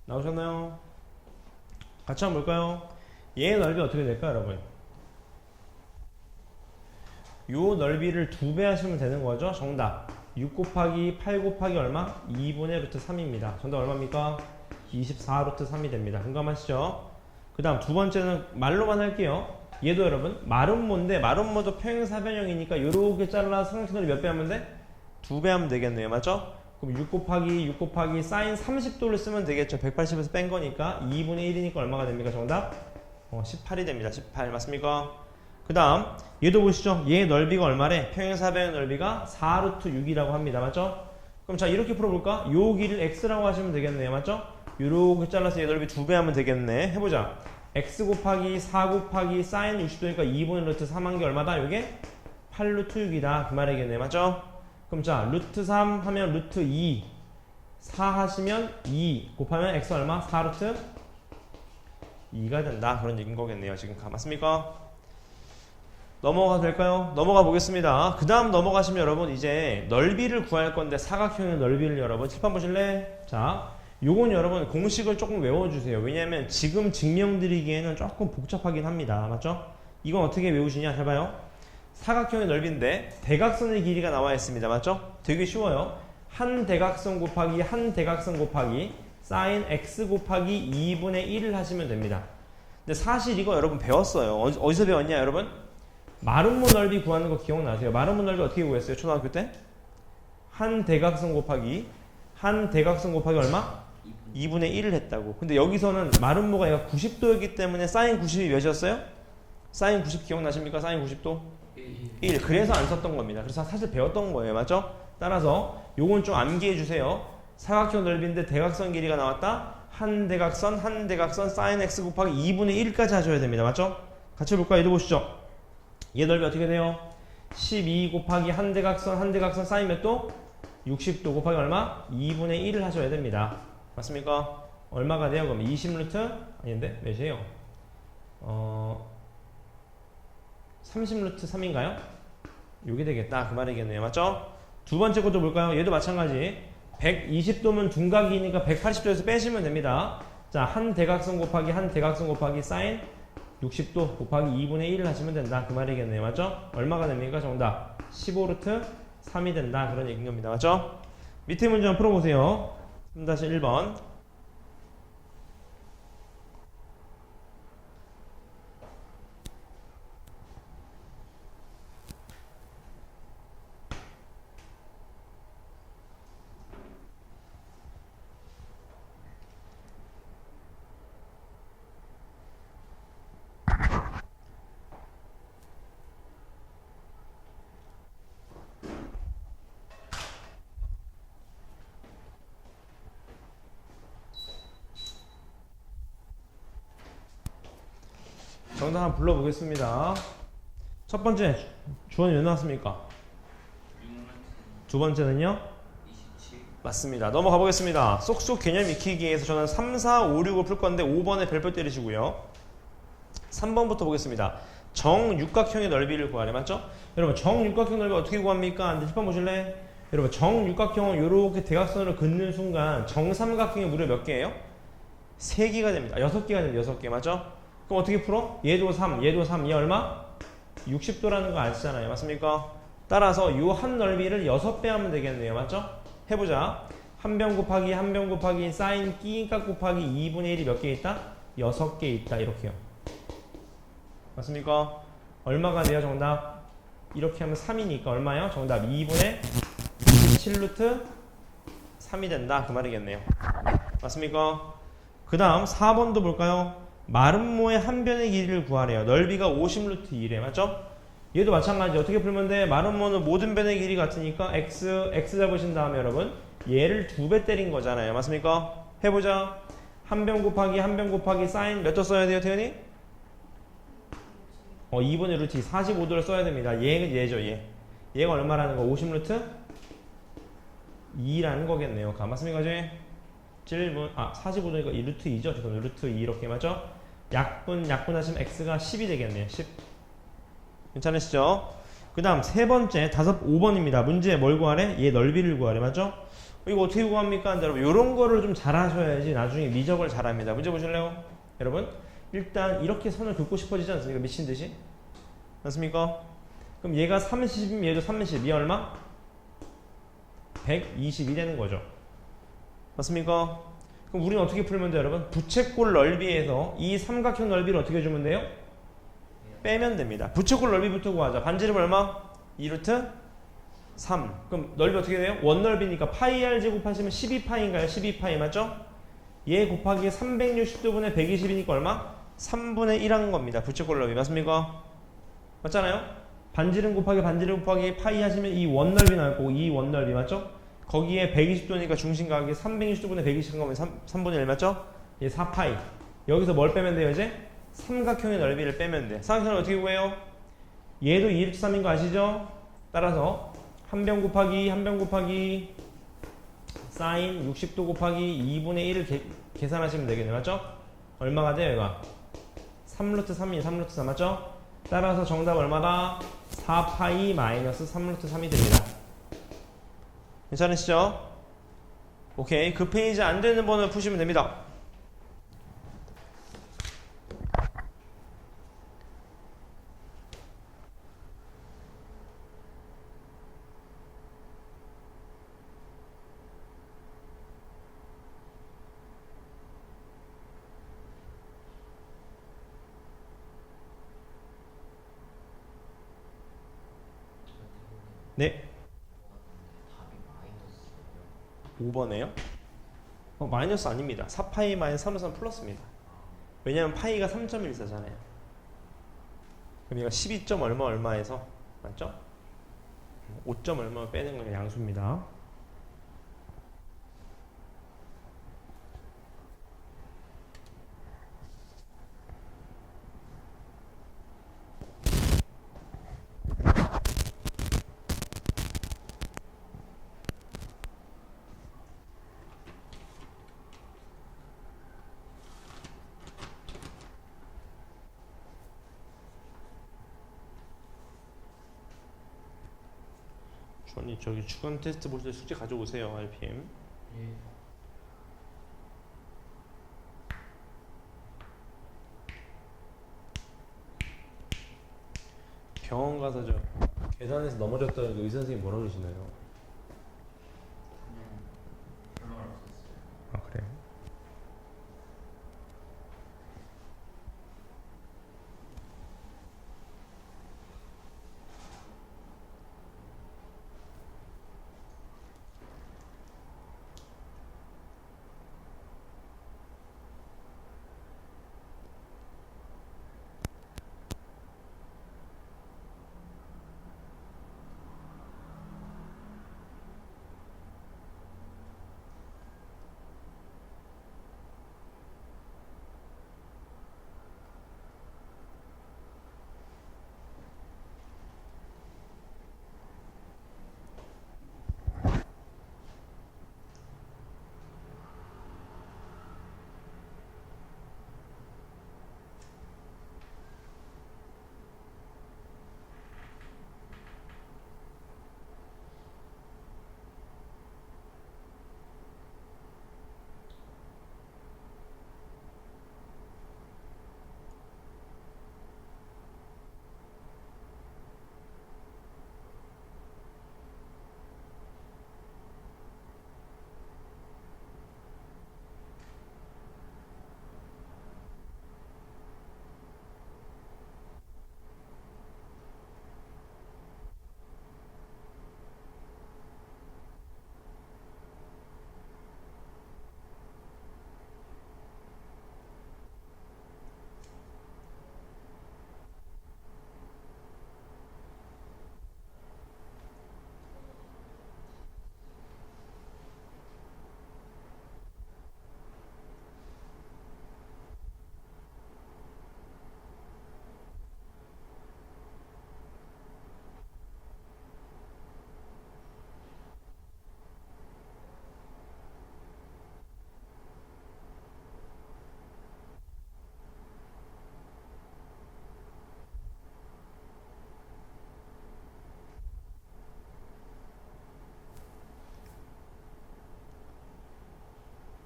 나오셨나요? 같이 한번 볼까요? 얘의 넓이 어떻게 될까요, 여러분? 요 넓이를 2배 하시면 되는 거죠? 정답. 6 곱하기 8 곱하기 얼마? 2분의 루트 3입니다. 정답 얼마입니까? 24 루트 3이 됩니다. 공감하시죠? 그 다음 두 번째는 말로만 할게요. 얘도 여러분 마름모인데 마름모도 평행사변형이니까 요렇게 잘라서 삼각형을 몇 배 하면 돼? 2배 하면 되겠네요. 맞죠? 그럼 6 곱하기 사인 30도를 쓰면 되겠죠. 180에서 뺀 거니까 2분의 1이니까 얼마가 됩니까? 정답? 18이 됩니다. 18 맞습니까? 그 다음 얘도 보시죠. 얘 넓이가 얼마래? 평행사변의 넓이가 4루트 6이라고 합니다. 맞죠? 그럼 자 이렇게 풀어볼까? 요 길이를 x라고 하시면 되겠네요. 맞죠? 요렇게 잘라서 얘 넓이 2배 하면 되겠네. 해보자. x 곱하기 4 곱하기 사인 60도니까 2분의 루트 3 한 게 얼마다? 요게 8루트 6이다. 그 말이겠네. 맞죠? 그럼 자 루트 3 하면 루트 2 4 하시면 2 곱하면 x 얼마? 4루트 2가 된다. 그런 얘기인 거겠네요. 지금 맞습니까? 넘어가도 될까요? 넘어가 보겠습니다. 그 다음 넘어가시면 여러분 이제 넓이를 구할 건데 사각형의 넓이를 여러분 칠판 보실래? 자 요건 여러분 공식을 조금 외워주세요. 왜냐하면 지금 증명드리기에는 조금 복잡하긴 합니다. 맞죠? 이건 어떻게 외우시냐? 잘 봐요. 사각형의 넓이인데 대각선의 길이가 나와 있습니다. 맞죠? 되게 쉬워요. 한 대각선 곱하기 한 대각선 곱하기 사인 x 곱하기 2분의 1을 하시면 됩니다. 근데 사실 이거 여러분 배웠어요. 어디서 배웠냐 여러분? 마름모 넓이 구하는 거 기억나세요? 마름모 넓이 어떻게 구했어요? 초등학교 때? 한 대각선 곱하기 얼마? 2분의 1을 했다고. 근데 여기서는 마름모가 얘가 90도였기 때문에 사인 90이 몇이었어요? 사인 90 기억나십니까? 사인 90도? 1. 그래서 안 썼던 겁니다. 그래서 사실 배웠던 거예요. 맞죠? 따라서 요건 좀 암기해 주세요. 사각형 넓이인데 대각선 길이가 나왔다. 한 대각선 사인 x 곱하기 2분의 1까지 하셔야 됩니다. 맞죠? 같이 볼까요? 얘도 보시죠. 얘 넓이 어떻게 돼요? 12 곱하기 한 대각선 사인 몇 도? 60도 곱하기 얼마? 2분의 1을 하셔야 됩니다. 맞습니까? 얼마가 돼요? 그럼 20루트? 아닌데? 몇이에요? 30루트 3인가요? 요게 되겠다. 그 말이겠네요. 맞죠? 두 번째 것도 볼까요? 얘도 마찬가지. 120도면 둔각이니까 180도에서 빼시면 됩니다. 자, 한 대각선 곱하기 사인 60도 곱하기 2분의 1을 하시면 된다. 그 말이겠네요. 맞죠? 얼마가 됩니까? 정답. 15루트 3이 된다. 그런 얘기인 겁니다. 맞죠? 밑에 문제 한번 풀어보세요. 3-1번. 정답 한번 불러보겠습니다. 첫 번째 주원이 왜 나왔습니까? 두 번째는요? 27. 맞습니다. 넘어가 보겠습니다. 쏙쏙 개념 익히기 위해서 저는 3, 4, 5, 6을 풀 건데 5번에 별표 때리시고요. 3번부터 보겠습니다. 정육각형의 넓이를 구하래. 맞죠? 여러분 정육각형 넓이 어떻게 구합니까? 7번 보실래? 여러분 정육각형은 이렇게 대각선을 긋는 순간 정삼각형이 무려 몇 개예요? 3개가 됩니다. 6개가 됩니다. 6개 맞죠? 그럼 어떻게 풀어? 얘도 3, 얘 얼마? 60도라는 거 아시잖아요. 맞습니까? 따라서 이 한 넓이를 6배 하면 되겠네요. 맞죠? 해보자. 한 변 곱하기 사인 끼값 곱하기 2분의 1이 몇 개 있다? 6개 있다. 이렇게요. 맞습니까? 얼마가 돼요? 정답. 이렇게 하면 3이니까 얼마요? 정답 2분의 27루트 3이 된다. 그 말이겠네요. 맞습니까? 그 다음 4번도 볼까요? 마름모의 한 변의 길이를 구하래요. 넓이가 50루트 2래. 맞죠? 얘도 마찬가지. 어떻게 풀면 돼? 마름모는 모든 변의 길이 같으니까 x 잡으신 다음에 여러분 얘를 2배 때린 거잖아요. 맞습니까? 해보자. 한 변 곱하기 사인 몇 도 써야 돼요, 태연이? 2분의 루트 2 45도를 써야 됩니다. 얘죠, 얘. 얘가 얼마라는 거? 50루트 2라는 거겠네요. 맞습니까, 제? 질문. 45도니까 이 루트 2죠. 죄송합니다. 루트 2 이렇게 맞죠? 약분하시면 x가 10이 되겠네요. 10. 괜찮으시죠? 그 다음 세 번째 5번입니다. 문제 뭘 구하래? 얘 넓이를 구하래. 맞죠? 이거 어떻게 구합니까? 여러분 요런 거를 좀 잘 하셔야지 나중에 미적을 잘합니다. 문제 보실래요? 여러분 일단 이렇게 선을 긋고 싶어지지 않습니까? 미친듯이. 맞습니까? 그럼 얘가 30이면 얘도 30. 얘 얼마? 120이 되는 거죠. 맞습니까? 그럼 우리는 어떻게 풀면 돼요, 여러분? 부채꼴 넓이에서 이 삼각형 넓이를 어떻게 주면 돼요? 빼면 됩니다. 부채꼴 넓이부터 구하자. 반지름 얼마? 2루트 3. 그럼 넓이 어떻게 돼요? 원넓이니까 파이 r 제곱하시면 12파이인가요? 12파이 맞죠? 얘 곱하기 360도분의 120이니까 얼마? 3분의 1 한 겁니다. 부채꼴 넓이 맞습니까? 맞잖아요? 반지름 곱하기 반지름 곱하기 파이 하시면 이 원넓이 나올 거고 이 원넓이 맞죠? 거기에 120도니까 중심각이 360도분의 120 한 거면 3분의 1 맞죠? 얘 4파이. 여기서 뭘 빼면 돼요 이제? 삼각형의 넓이를 빼면 돼. 삼각형을 어떻게 구해요? 얘도 2루트3인 거 아시죠? 따라서 한 변 곱하기 한 변 곱하기 사인 60도 곱하기 2분의 1을 계산하시면 되겠네요. 맞죠? 얼마가 돼요 얘가? 3루트 3이 3루트 3 맞죠? 따라서 정답 얼마다? 4파이 마이너스 3루트 3이 됩니다. 괜찮으시죠? 오케이. 그 페이지 안 되는 번호 푸시면 됩니다. 네. 답이 마이너스예요. 5번에요? 마이너스 아닙니다. 4파이 마이너스 3루트 3 플러스입니다. 왜냐면 파이가 3.14잖아요. 그럼 얘가 12점 얼마 얼마에서 맞죠? 5점 얼마 빼는 건 양수입니다. 주원이 저기 주간 테스트 볼 때 숙제 가져오세요. RPM. 예. 병원 가서 저 계단에서 넘어졌다는 그 의사 선생님 뭐라 그러시나요? 그냥 별로 말 없었어요. 아 그래?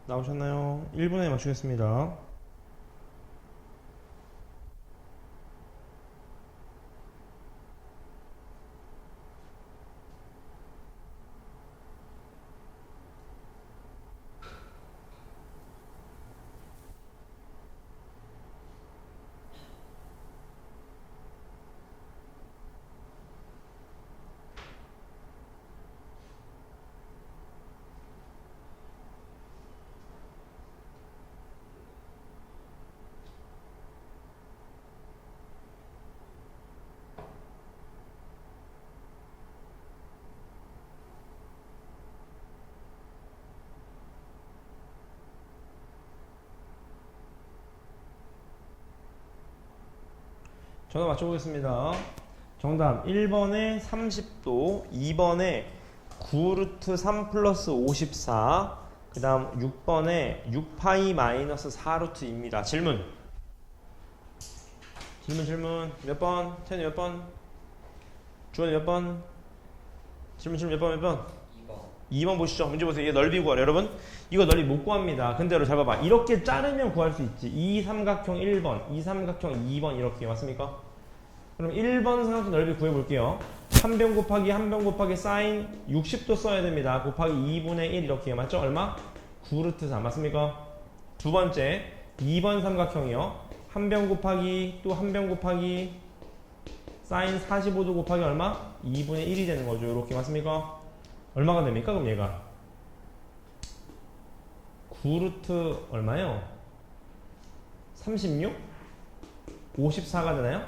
나오셨나요? 1분에 맞추겠습니다. 정답 맞춰보겠습니다. 정답 1번에 30도, 2번에 9루트 3 플러스 54, 그 다음 6번에 6파이 마이너스 4루트입니다. 질문 몇 번? 태현이 몇 번? 주원이 몇 번? 질문 몇 번? 2번. 2번 보시죠. 문제 보세요. 얘 넓이 구하래. 여러분 이거 넓이 못 구합니다. 근데 여러분 잘 봐봐. 이렇게 자르면 구할 수 있지. 이 삼각형 1번, 이 삼각형 2번 이렇게 맞습니까? 그럼 1번 삼각형 넓이 구해볼게요. 한 변 곱하기 한 변 곱하기 사인 60도 써야 됩니다. 곱하기 2분의 1 이렇게 맞죠? 얼마? 9루트 3 맞습니까? 두 번째 2번 삼각형이요. 한 변 곱하기 또 한 변 곱하기 사인 45도 곱하기 얼마? 2분의 1이 되는 거죠. 이렇게 맞습니까? 얼마가 됩니까? 그럼 얘가 9루트 얼마요? 36? 54가 되나요? 네.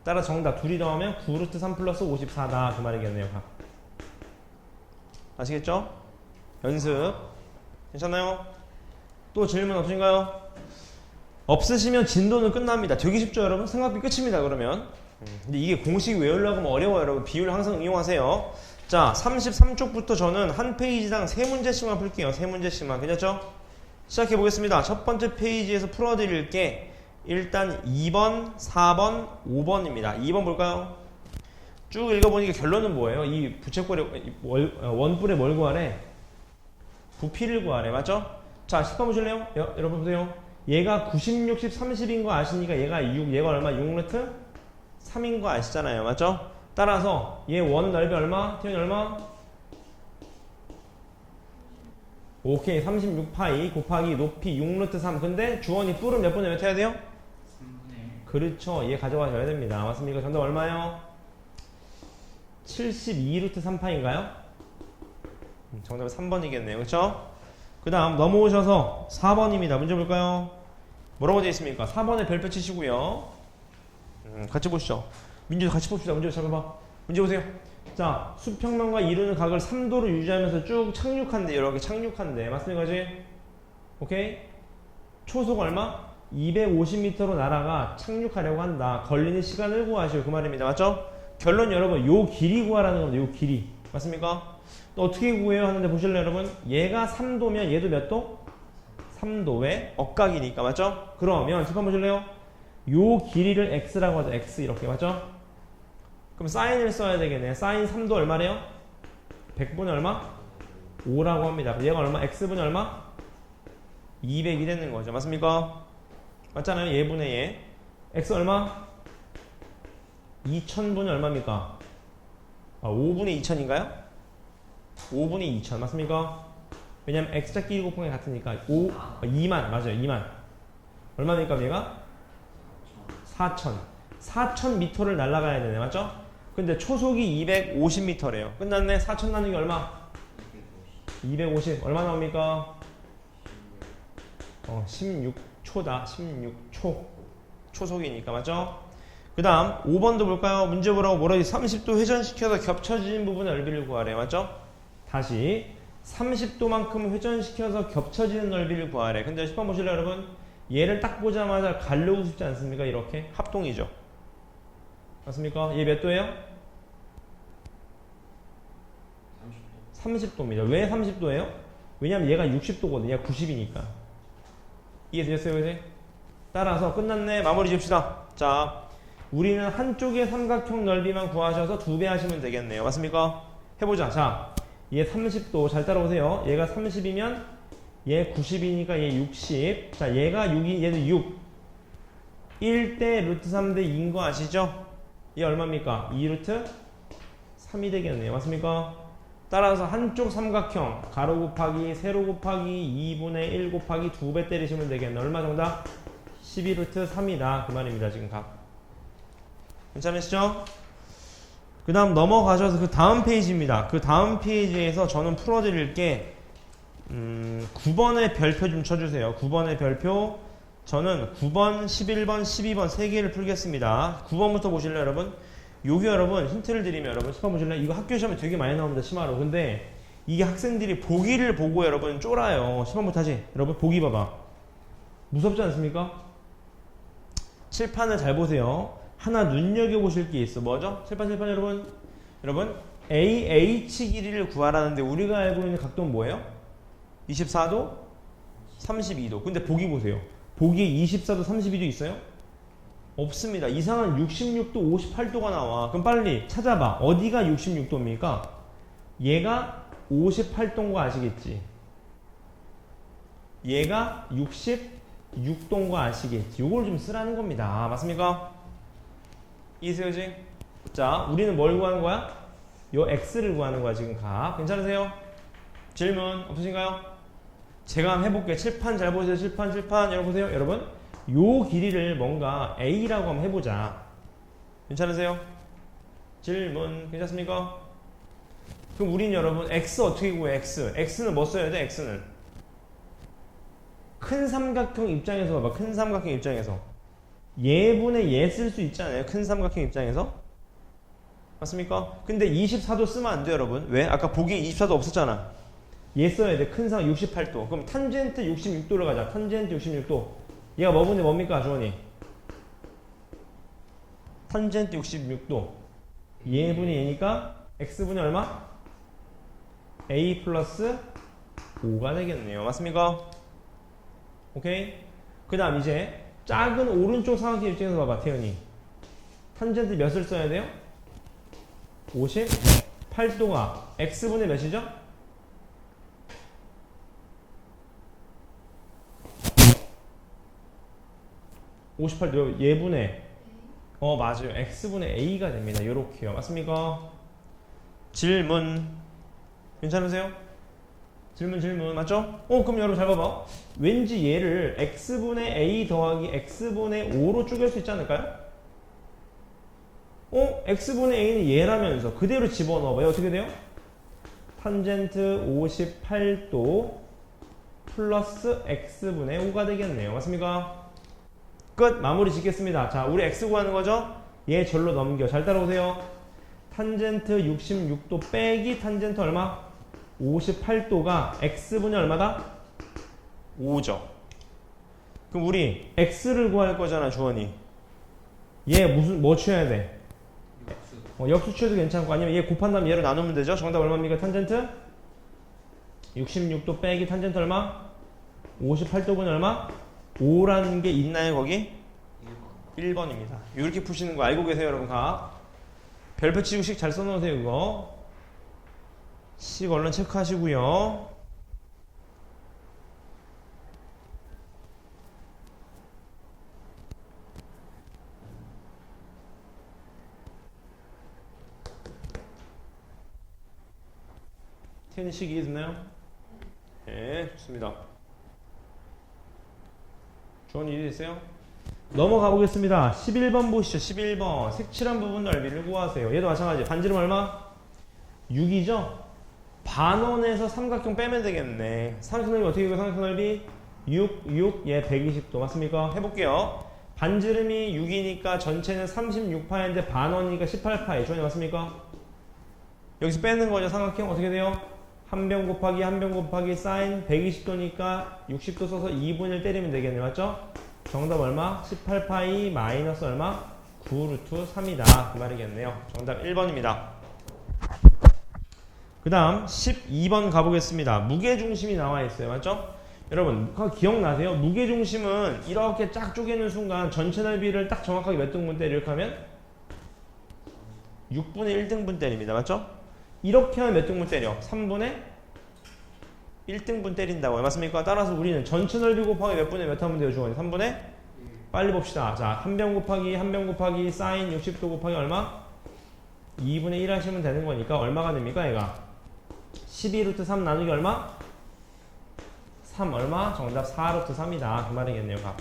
따라 정답 둘이 더하면 9루트 3 플러스 54다 그 말이겠네요. 아시겠죠? 연습 괜찮나요? 또 질문 없으신가요? 없으시면 진도는 끝납니다. 되게 쉽죠 여러분? 생각비 끝입니다 그러면. 근데 이게 공식 외우려고 하면 어려워요 여러분. 비율 항상 이용하세요. 자 33쪽부터 저는 한 페이지당 3문제씩만 풀게요. 3문제씩만 괜찮죠? 시작해 보겠습니다. 첫 번째 페이지에서 풀어드릴 게 일단 2번, 4번, 5번입니다. 2번 볼까요? 쭉 읽어보니까 결론은 뭐예요? 이 부채꼴의 원뿔의 뭘 구하래? 부피를 구하래. 맞죠? 자 10번 보실래요? 여러분 보세요. 얘가 90, 60, 30인 거 아시니까 얘가 6, 얘가 얼마? 6루트 3인 거 아시잖아요. 맞죠? 따라서 얘 원 넓이 얼마? 태연이 얼마? 오케이 36파이 곱하기 높이 6루트 3. 근데 주원이 뿔은 몇 분의 몇 해야 돼요? 3분의 1. 그렇죠. 얘 가져가셔야 됩니다. 맞습니까? 정답 얼마요? 72루트 3파인가요? 정답은 3번이겠네요. 그렇죠? 그 다음 넘어오셔서 4번입니다. 문제 볼까요? 뭐라고 되어 있습니까? 4번에 별표 치시고요. 같이 보시죠. 문제 같이 봅시다. 문제 잠깐만. 문제 보세요. 자, 수평면과 이루는 각을 3도로 유지하면서 쭉 착륙한대. 이렇게 착륙한대. 맞습니까? 그지? 오케이? 초속 얼마? 250m로 날아가 착륙하려고 한다. 걸리는 시간을 구하시오. 그 말입니다. 맞죠? 결론 여러분, 요 길이 구하라는 겁니다. 요 길이. 맞습니까? 또 어떻게 구해요? 하는데 보실래요, 여러분? 얘가 3도면 얘도 몇 도? 3도의 억각이니까. 맞죠? 그러면, 잠깐 보실래요? 요 길이를 x라고 하죠. x 이렇게. 맞죠? 그럼 사인을 써야 되겠네. 사인 3도 얼마래요? 100분의 얼마? 5라고 합니다. 얘가 얼마? x분이 얼마? 200이 되는 거죠. 맞습니까? 맞잖아요. 얘분의 얘. x 얼마? 2000분이 얼마입니까? 5분의 2000인가요? 5분의 2000 맞습니까? 왜냐면 x좌끼리 곱하기 같으니까 2만 맞아요. 2만 얼마입니까 얘가? 4000 4000m를 날아가야 되네. 맞죠? 근데 초속이 250m래요. 끝났네. 4000 나누기 얼마? 250 얼마 나옵니까? 16초다. 16초 초속이니까. 맞죠? 그 다음 5번도 볼까요? 문제 보라고 뭐라 30도 회전시켜서 겹쳐진 부분의 넓이를 구하래. 맞죠? 다시 30도만큼 회전시켜서 겹쳐지는 넓이를 구하래. 근데 10번 보실래요 여러분? 얘를 딱 보자마자 가려고 싶지 않습니까? 이렇게 합동이죠. 맞습니까? 얘 몇 도예요? 30도입니다. 왜 30도예요? 왜냐면 얘가 60도거든요. 얘가 90이니까. 이해되셨어요? 이제? 따라서 끝났네. 마무리 지읍시다. 자, 우리는 한쪽의 삼각형 넓이만 구하셔서 2배 하시면 되겠네요. 맞습니까? 해보자. 자, 얘 30도 잘 따라오세요. 얘가 30이면 얘 90이니까 얘 60. 자, 얘가 6이 얘도 6. 1대 루트 3대 2인 거 아시죠? 얘 얼마입니까? 2루트 3이 되겠네요. 맞습니까? 따라서 한쪽 삼각형 가로 곱하기 세로 곱하기 2분의 1 곱하기 2배 때리시면 되겠네. 얼마 정답? 12루트 3이다. 그 말입니다. 지금 각. 괜찮으시죠? 그 다음 넘어가셔서 그 다음 페이지입니다. 그 다음 페이지에서 저는 풀어드릴 게 9번의 별표 좀 쳐주세요. 9번의 별표. 저는 9번, 11번, 12번 3개를 풀겠습니다. 9번부터 보실래요 여러분? 여기 여러분 힌트를 드리면 여러분 10번 보실래요? 이거 학교 시험에 되게 많이 나옵니다. 심화로. 근데 이게 학생들이 보기를 보고 여러분 쫄아요. 10번부터 하지. 여러분 보기 봐봐. 무섭지 않습니까? 칠판을 잘 보세요. 하나 눈여겨보실 게 있어. 뭐죠? 칠판 여러분. 여러분 AH 길이를 구하라는데 우리가 알고 있는 각도는 뭐예요? 24도, 32도. 근데 보기 보세요. 보기에 24도, 32도 있어요? 없습니다. 이상한 66도, 58도가 나와. 그럼 빨리 찾아봐. 어디가 66도입니까? 얘가 58도인 거 아시겠지? 얘가 66도인 거 아시겠지? 요걸 좀 쓰라는 겁니다. 맞습니까? 이해되지? 자, 우리는 뭘 구하는 거야? 요 x를 구하는 거야, 지금 각. 괜찮으세요? 질문 없으신가요? 제가 한번 해볼게요. 칠판 잘 보세요. 칠판 열어보세요. 여러분, 요 길이를 뭔가 a라고 한번 해보자. 괜찮으세요? 질문 괜찮습니까? 그럼 우린 여러분 x 어떻게 구해? x는 뭐 써야 돼? x는 큰 삼각형 입장에서 봐봐. 큰 삼각형 입장에서 예분의 예 쓸 수 있잖아요. 큰 삼각형 입장에서. 맞습니까? 근데 24도 쓰면 안 돼요, 여러분. 왜? 아까 보기에 24도 없었잖아. 얘 써야 돼. 큰 삼각 68도. 그럼 탄젠트 66도를 가자. 탄젠트 66도. 얘가 뭐 분의 뭡니까, 주원이? 탄젠트 66도. 얘분이 얘니까 x분이 얼마? a 플러스 5가 되겠네요. 맞습니까? 오케이? 그 다음 이제 작은 오른쪽 삼각형 입장에서 봐봐, 태연이. 탄젠트 몇을 써야 돼요? 58도가 x분의 몇이죠? (58도) 얘분의 맞아요. x분의 a가 됩니다. 요렇게요. 맞습니까? 질문 괜찮으세요? 질문 맞죠? 그럼 여러분 잘 봐봐. 왠지 얘를 x분의 a 더하기 x분의 5로 쪼갤 수 있지 않을까요? x분의 a는 얘라면서 그대로 집어넣어봐요. 어떻게 돼요? 탄젠트 58도 플러스 x분의 5가 되겠네요. 맞습니까? 끝! 마무리 짓겠습니다. 자, 우리 x 구하는 거죠? 얘 절로 넘겨. 잘 따라오세요. 탄젠트 66도 빼기 탄젠트 얼마? 58도가 x분의 얼마다? 5죠. 그럼 우리 x를 구할 거잖아, 주원이. 얘 뭐 취해야 돼? 역수 취해도 괜찮고, 아니면 얘 곱한 다음 얘로 나누면 되죠? 정답 얼마입니까? 탄젠트 66도 빼기 탄젠트 얼마? 58도분이 얼마? 5라는 게 있나요, 거기? 1번입니다. 이렇게 푸시는 거 알고 계세요, 여러분? 각 별표 치고 식 잘 써놓으세요. 그거 식 얼른 체크하시고요. 태연이 식 이해됐나요? 네, 좋습니다. 주원이 이해됐어요? 넘어가 보겠습니다. 11번 보시죠. 11번 색칠한 부분 넓이를 구하세요. 얘도 마찬가지. 반지름 얼마? 6이죠? 반원에서 삼각형 빼면 되겠네. 삼각형 넓이 어떻게 구해요? 삼각형 넓이 6, 얘 120도. 맞습니까? 해볼게요. 반지름이 6이니까 전체는 36파인데 반원이니까 18파이. 주원이 맞습니까? 여기서 빼는 거죠. 삼각형 어떻게 돼요? 한 변 곱하기 사인 120도니까 60도 써서 2분의 1 때리면 되겠네. 맞죠? 정답 얼마? 18파이 마이너스 얼마? 9루트 3이다. 그 말이겠네요. 정답 1번입니다. 그 다음 12번 가보겠습니다. 무게중심이 나와 있어요. 맞죠? 여러분 기억나세요? 무게중심은 이렇게 쫙 쪼개는 순간 전체 넓이를 딱 정확하게 몇 등분 때려? 이렇게 하면 6분의 1등분 때립니다. 맞죠? 이렇게 하면 몇 등분 때려? 3분의 1등분 때린다고요. 맞습니까? 따라서 우리는 전체 넓이 곱하기 몇 분의 몇 하면 돼요, 주원이? 3분의? 빨리 봅시다. 자, 한 변 곱하기 사인 60도 곱하기 얼마? 2분의 1 하시면 되는 거니까 얼마가 됩니까, 얘가? 12루트 3 나누기 얼마? 3 얼마? 정답 4루트 3이다. 그 말이겠네요, 각.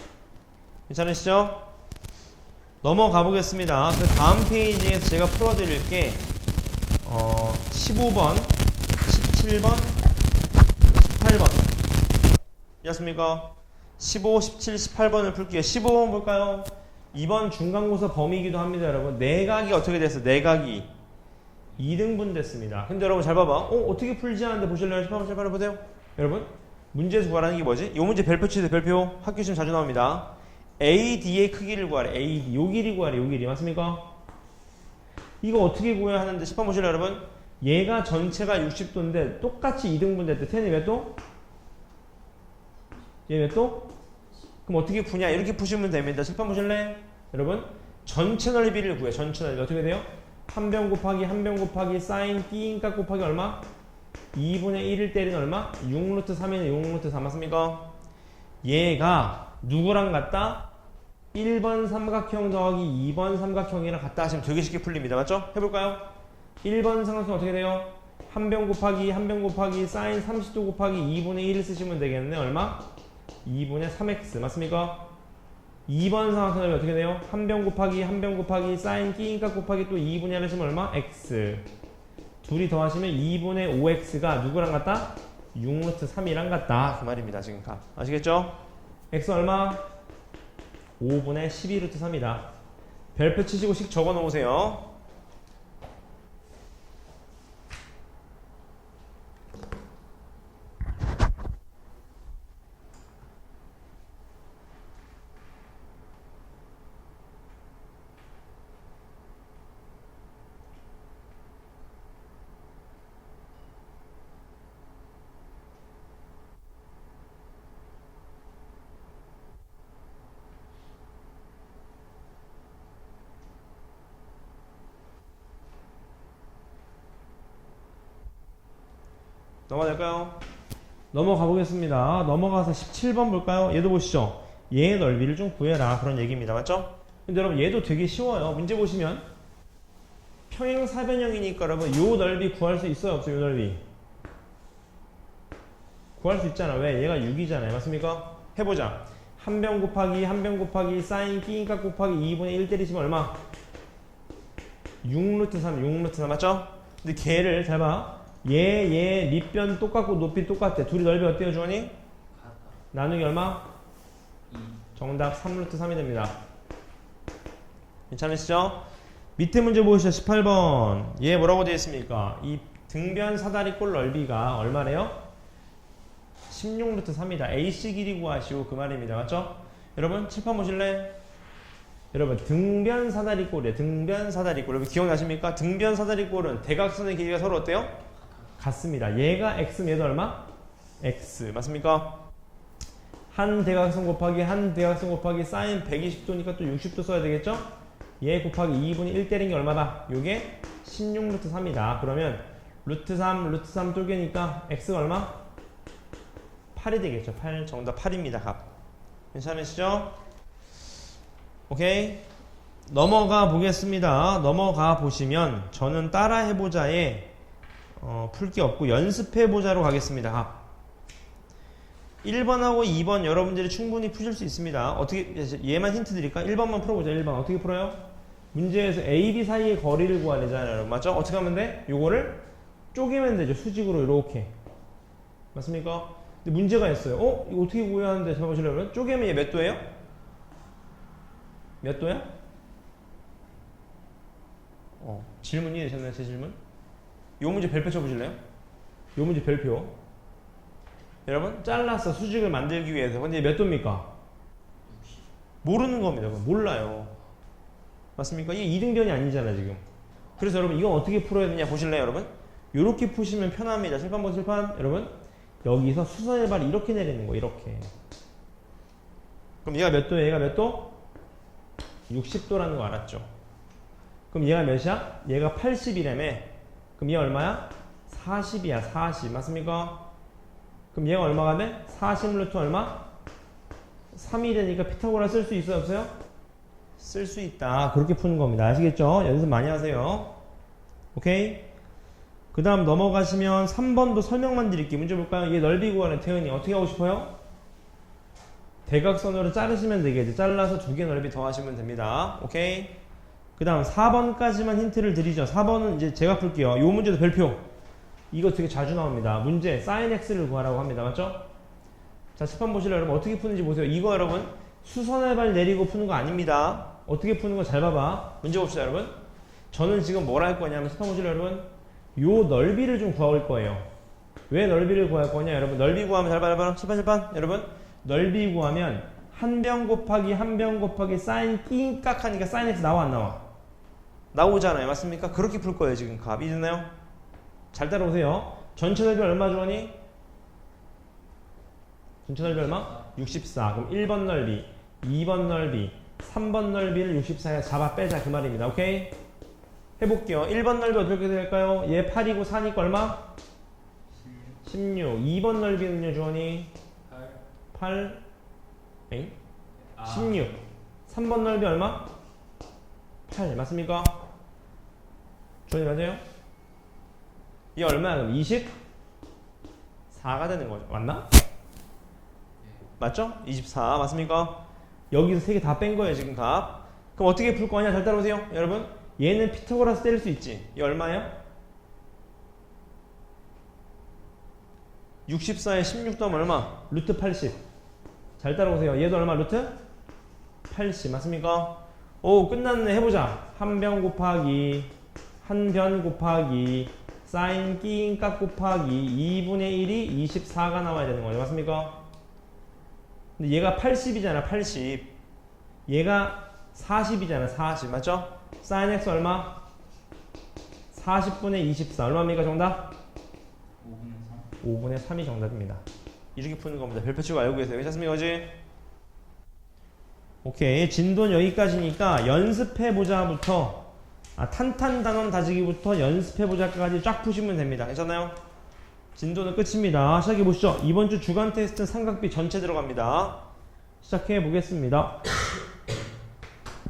괜찮으시죠? 넘어가 보겠습니다. 그 다음 페이지에서 제가 풀어드릴 게 15번, 17번, 18번 이렇습니까? 15, 17, 18번을 풀게요. 15번 볼까요? 이번 중간고사 범위이기도 합니다. 여러분 내각이 어떻게 됐어? 내각이 2등분 됐습니다. 근데 여러분 잘 봐봐. 어떻게 풀지 하는데 보실래요? 18번 보세요. 여러분 문제에서 구하라는 게 뭐지? 이 문제 별표 치세요. 별표. 학교 시험 자주 나옵니다. AD의 크기를 구하래. AD. 요 길이 구하래. 요 길이. 맞습니까? 이거 어떻게 구해야 하는데 10번 보실래요, 여러분? 얘가 전체가 60도인데 똑같이 2등분 됐대. 텐이 몇 도? 얘 몇 도? 그럼 어떻게 푸냐? 이렇게 푸시면 됩니다. 10번 보실래? 여러분, 전체 넓이를 구해. 전체 넓이 어떻게 돼요? 한 변 곱하기 한 변 곱하기 사인 B인값 곱하기 얼마? 2분의 1을 때리는 얼마? 6루트 3이네. 6루트 3 맞습니까? 얘가 누구랑 같다? 1번 삼각형 더하기 2번 삼각형이랑 같다 하시면 되게 쉽게 풀립니다. 맞죠? 해볼까요? 1번 삼각형 어떻게 돼요? 한 변 곱하기 사인 30도 곱하기 2분의 1을 쓰시면 되겠네. 얼마? 2분의 3x 맞습니까? 2번 삼각형이 어떻게 돼요? 한 변 곱하기 사인 B인값 곱하기 또 2분의 1 하시면 얼마? x 둘이 더하시면 2분의 5x가 누구랑 같다? 6루트 3이랑 같다 그 말입니다. 지금 값 아시겠죠? x 얼마? 5분의 12루트 3이다. 별표 치시고 식 적어 놓으세요. 넘어갈까요? 넘어가 보겠습니다. 넘어가서 17번 볼까요? 얘도 보시죠. 얘의 넓이를 좀 구해라 그런 얘기입니다. 맞죠? 근데 여러분 얘도 되게 쉬워요. 문제 보시면 평행 사변형이니까 여러분 요 넓이 구할 수 있어요? 없어요? 요 넓이 구할 수 있잖아. 왜? 얘가 6이잖아요. 맞습니까? 해보자. 한 변 곱하기 사인 B인값 곱하기 2분의 1 때리시면 얼마? 6루트 3 맞죠? 근데 걔를 잘 봐. 얘 밑변 똑같고 높이 똑같아. 둘이 넓이 어때요, 주원이? 나누기 얼마? 2. 정답 3루트 3이 됩니다. 괜찮으시죠? 밑에 문제 보시죠. 18번. 얘 뭐라고 되어 있습니까? 이 등변 사다리꼴 넓이가 얼마래요? 16루트 3이다. AC 길이 구하시오. 그 말입니다. 맞죠? 여러분, 칠판 보실래? 여러분, 등변 사다리꼴이에요. 등변 사다리꼴. 여러분, 기억나십니까? 등변 사다리꼴은 대각선의 길이가 서로 어때요? 같습니다. 얘가 x면 얘도 얼마? x. 맞습니까? 한 대각선 곱하기 사인 120도니까 또 60도 써야 되겠죠? 얘 곱하기 2분의 1 때린 게 얼마다? 요게 16루트 3이다. 그러면 루트 3 쪼개니까 x가 얼마? 8이 되겠죠. 8. 정답 8입니다. 값. 괜찮으시죠? 오케이. 넘어가 보겠습니다. 넘어가 보시면 저는 따라 해보자에 풀 게 없고 연습해보자로 가겠습니다. 1번하고 2번 여러분들이 충분히 푸실 수 있습니다. 어떻게 얘만 힌트 드릴까? 1번만 풀어보자. 1번 어떻게 풀어요? 문제에서 A, B 사이의 거리를 구하려잖아요. 여러분. 맞죠? 어떻게 하면 돼? 요거를 쪼개면 되죠. 수직으로 이렇게. 맞습니까? 근데 문제가 있어요. 이거 어떻게 구해야 하는데 잘 보실래요? 여러분? 쪼개면 얘 몇 도예요? 몇 도야? 질문 이해되셨나요? 제 질문? 요 문제 별표 쳐보실래요? 요 문제 별표. 여러분, 잘라서 수직을 만들기 위해서. 근데 몇 도입니까? 모르는 겁니다. 몰라요. 맞습니까? 이게 이등변이 아니잖아, 지금. 그래서 여러분, 이건 어떻게 풀어야 되냐 보실래요, 여러분? 요렇게 푸시면 편합니다. 칠판 보세요, 칠판. 여러분, 여기서 수선의 발이 이렇게 내리는 거, 이렇게. 그럼 얘가 몇 도예요? 얘가 몇 도? 60도라는 거 알았죠? 그럼 얘가 몇이야? 얘가 80이라며. 그럼 얘 얼마야? 40이야, 40. 맞습니까? 그럼 얘가 얼마가 돼? 40 루트 얼마? 3이 되니까 피타고라 쓸 수 있어요, 없어요? 쓸 수 있다. 그렇게 푸는 겁니다. 아시겠죠? 연습 많이 하세요. 오케이? 그 다음 넘어가시면 3번도 설명만 드릴게요. 문제 볼까요? 얘 넓이 구하는 태은이 어떻게 하고 싶어요? 대각선으로 자르시면 되겠죠. 잘라서 두 개 넓이 더하시면 됩니다. 오케이? 그 다음 4번까지만 힌트를 드리죠. 4번은 이제 제가 풀게요. 요 문제도 별표. 이거 되게 자주 나옵니다. 문제 sin x를 구하라고 합니다. 맞죠? 자, 10번 보실래요? 여러분 어떻게 푸는지 보세요. 이거 여러분 수선의 발 내리고 푸는 거 아닙니다. 어떻게 푸는 거 잘 봐봐. 문제 봅시다 여러분. 저는 지금 뭘 할 거냐면 10번 보실래요 여러분? 요 넓이를 좀 구할 거예요. 왜 넓이를 구할 거냐 여러분? 넓이 구하면 잘 봐요. 10번 여러분 넓이 구하면 한 변 곱하기 사인 낑깍 하니까 사인 x 나와 안 나와? 나오잖아요. 맞습니까? 그렇게 풀 거예요. 지금 값. 이해되나요? 잘 따라오세요. 전체 넓이 얼마 주원이? 전체 넓이 얼마? 64. 그럼 1번 넓이, 2번 넓이, 3번 넓이를 64에 잡아 빼자 그 말입니다. 오케이? 해볼게요. 1번 넓이 어떻게 될까요? 얘 8이고 4니까 얼마? 16. 2번 넓이는요 주원이? 8. 에잉? 16. 3번 넓이 얼마? 8. 맞습니까? 주원이 맞아요? 이 얼마야 그럼? 24가 되는 거죠. 맞나? 맞죠? 24 맞습니까? 여기서 3개 다 뺀 거예요 지금 값. 그럼 어떻게 풀 거냐? 잘 따라오세요 여러분. 얘는 피타고라스 때릴 수 있지. 이 얼마야? 64에 16 더하면 얼마? 루트 80. 잘 따라오세요. 얘도 얼마? 루트 80 맞습니까? 오 끝났네. 해보자. 한 변 곱하기 사인 낑깍 곱하기 2분의 1이 24가 나와야 되는 거죠. 맞습니까? 근데 얘가 80이잖아. 80. 얘가 40이잖아. 40 맞죠? 사인 x 얼마? 40분의 24 얼마입니까 정답? 5분의 3이 정답입니다. 이렇게 푸는 겁니다. 별표 치고 알고 계세요. 괜찮습니까? 그지? 오케이. 진도는 여기까지니까 연습해보자부터 탄탄단원 다지기부터 연습해보자까지 쫙 푸시면 됩니다. 괜찮나요? 진도는 끝입니다. 시작해보시죠. 이번 주 주간 테스트는 삼각비 전체 들어갑니다. 시작해보겠습니다.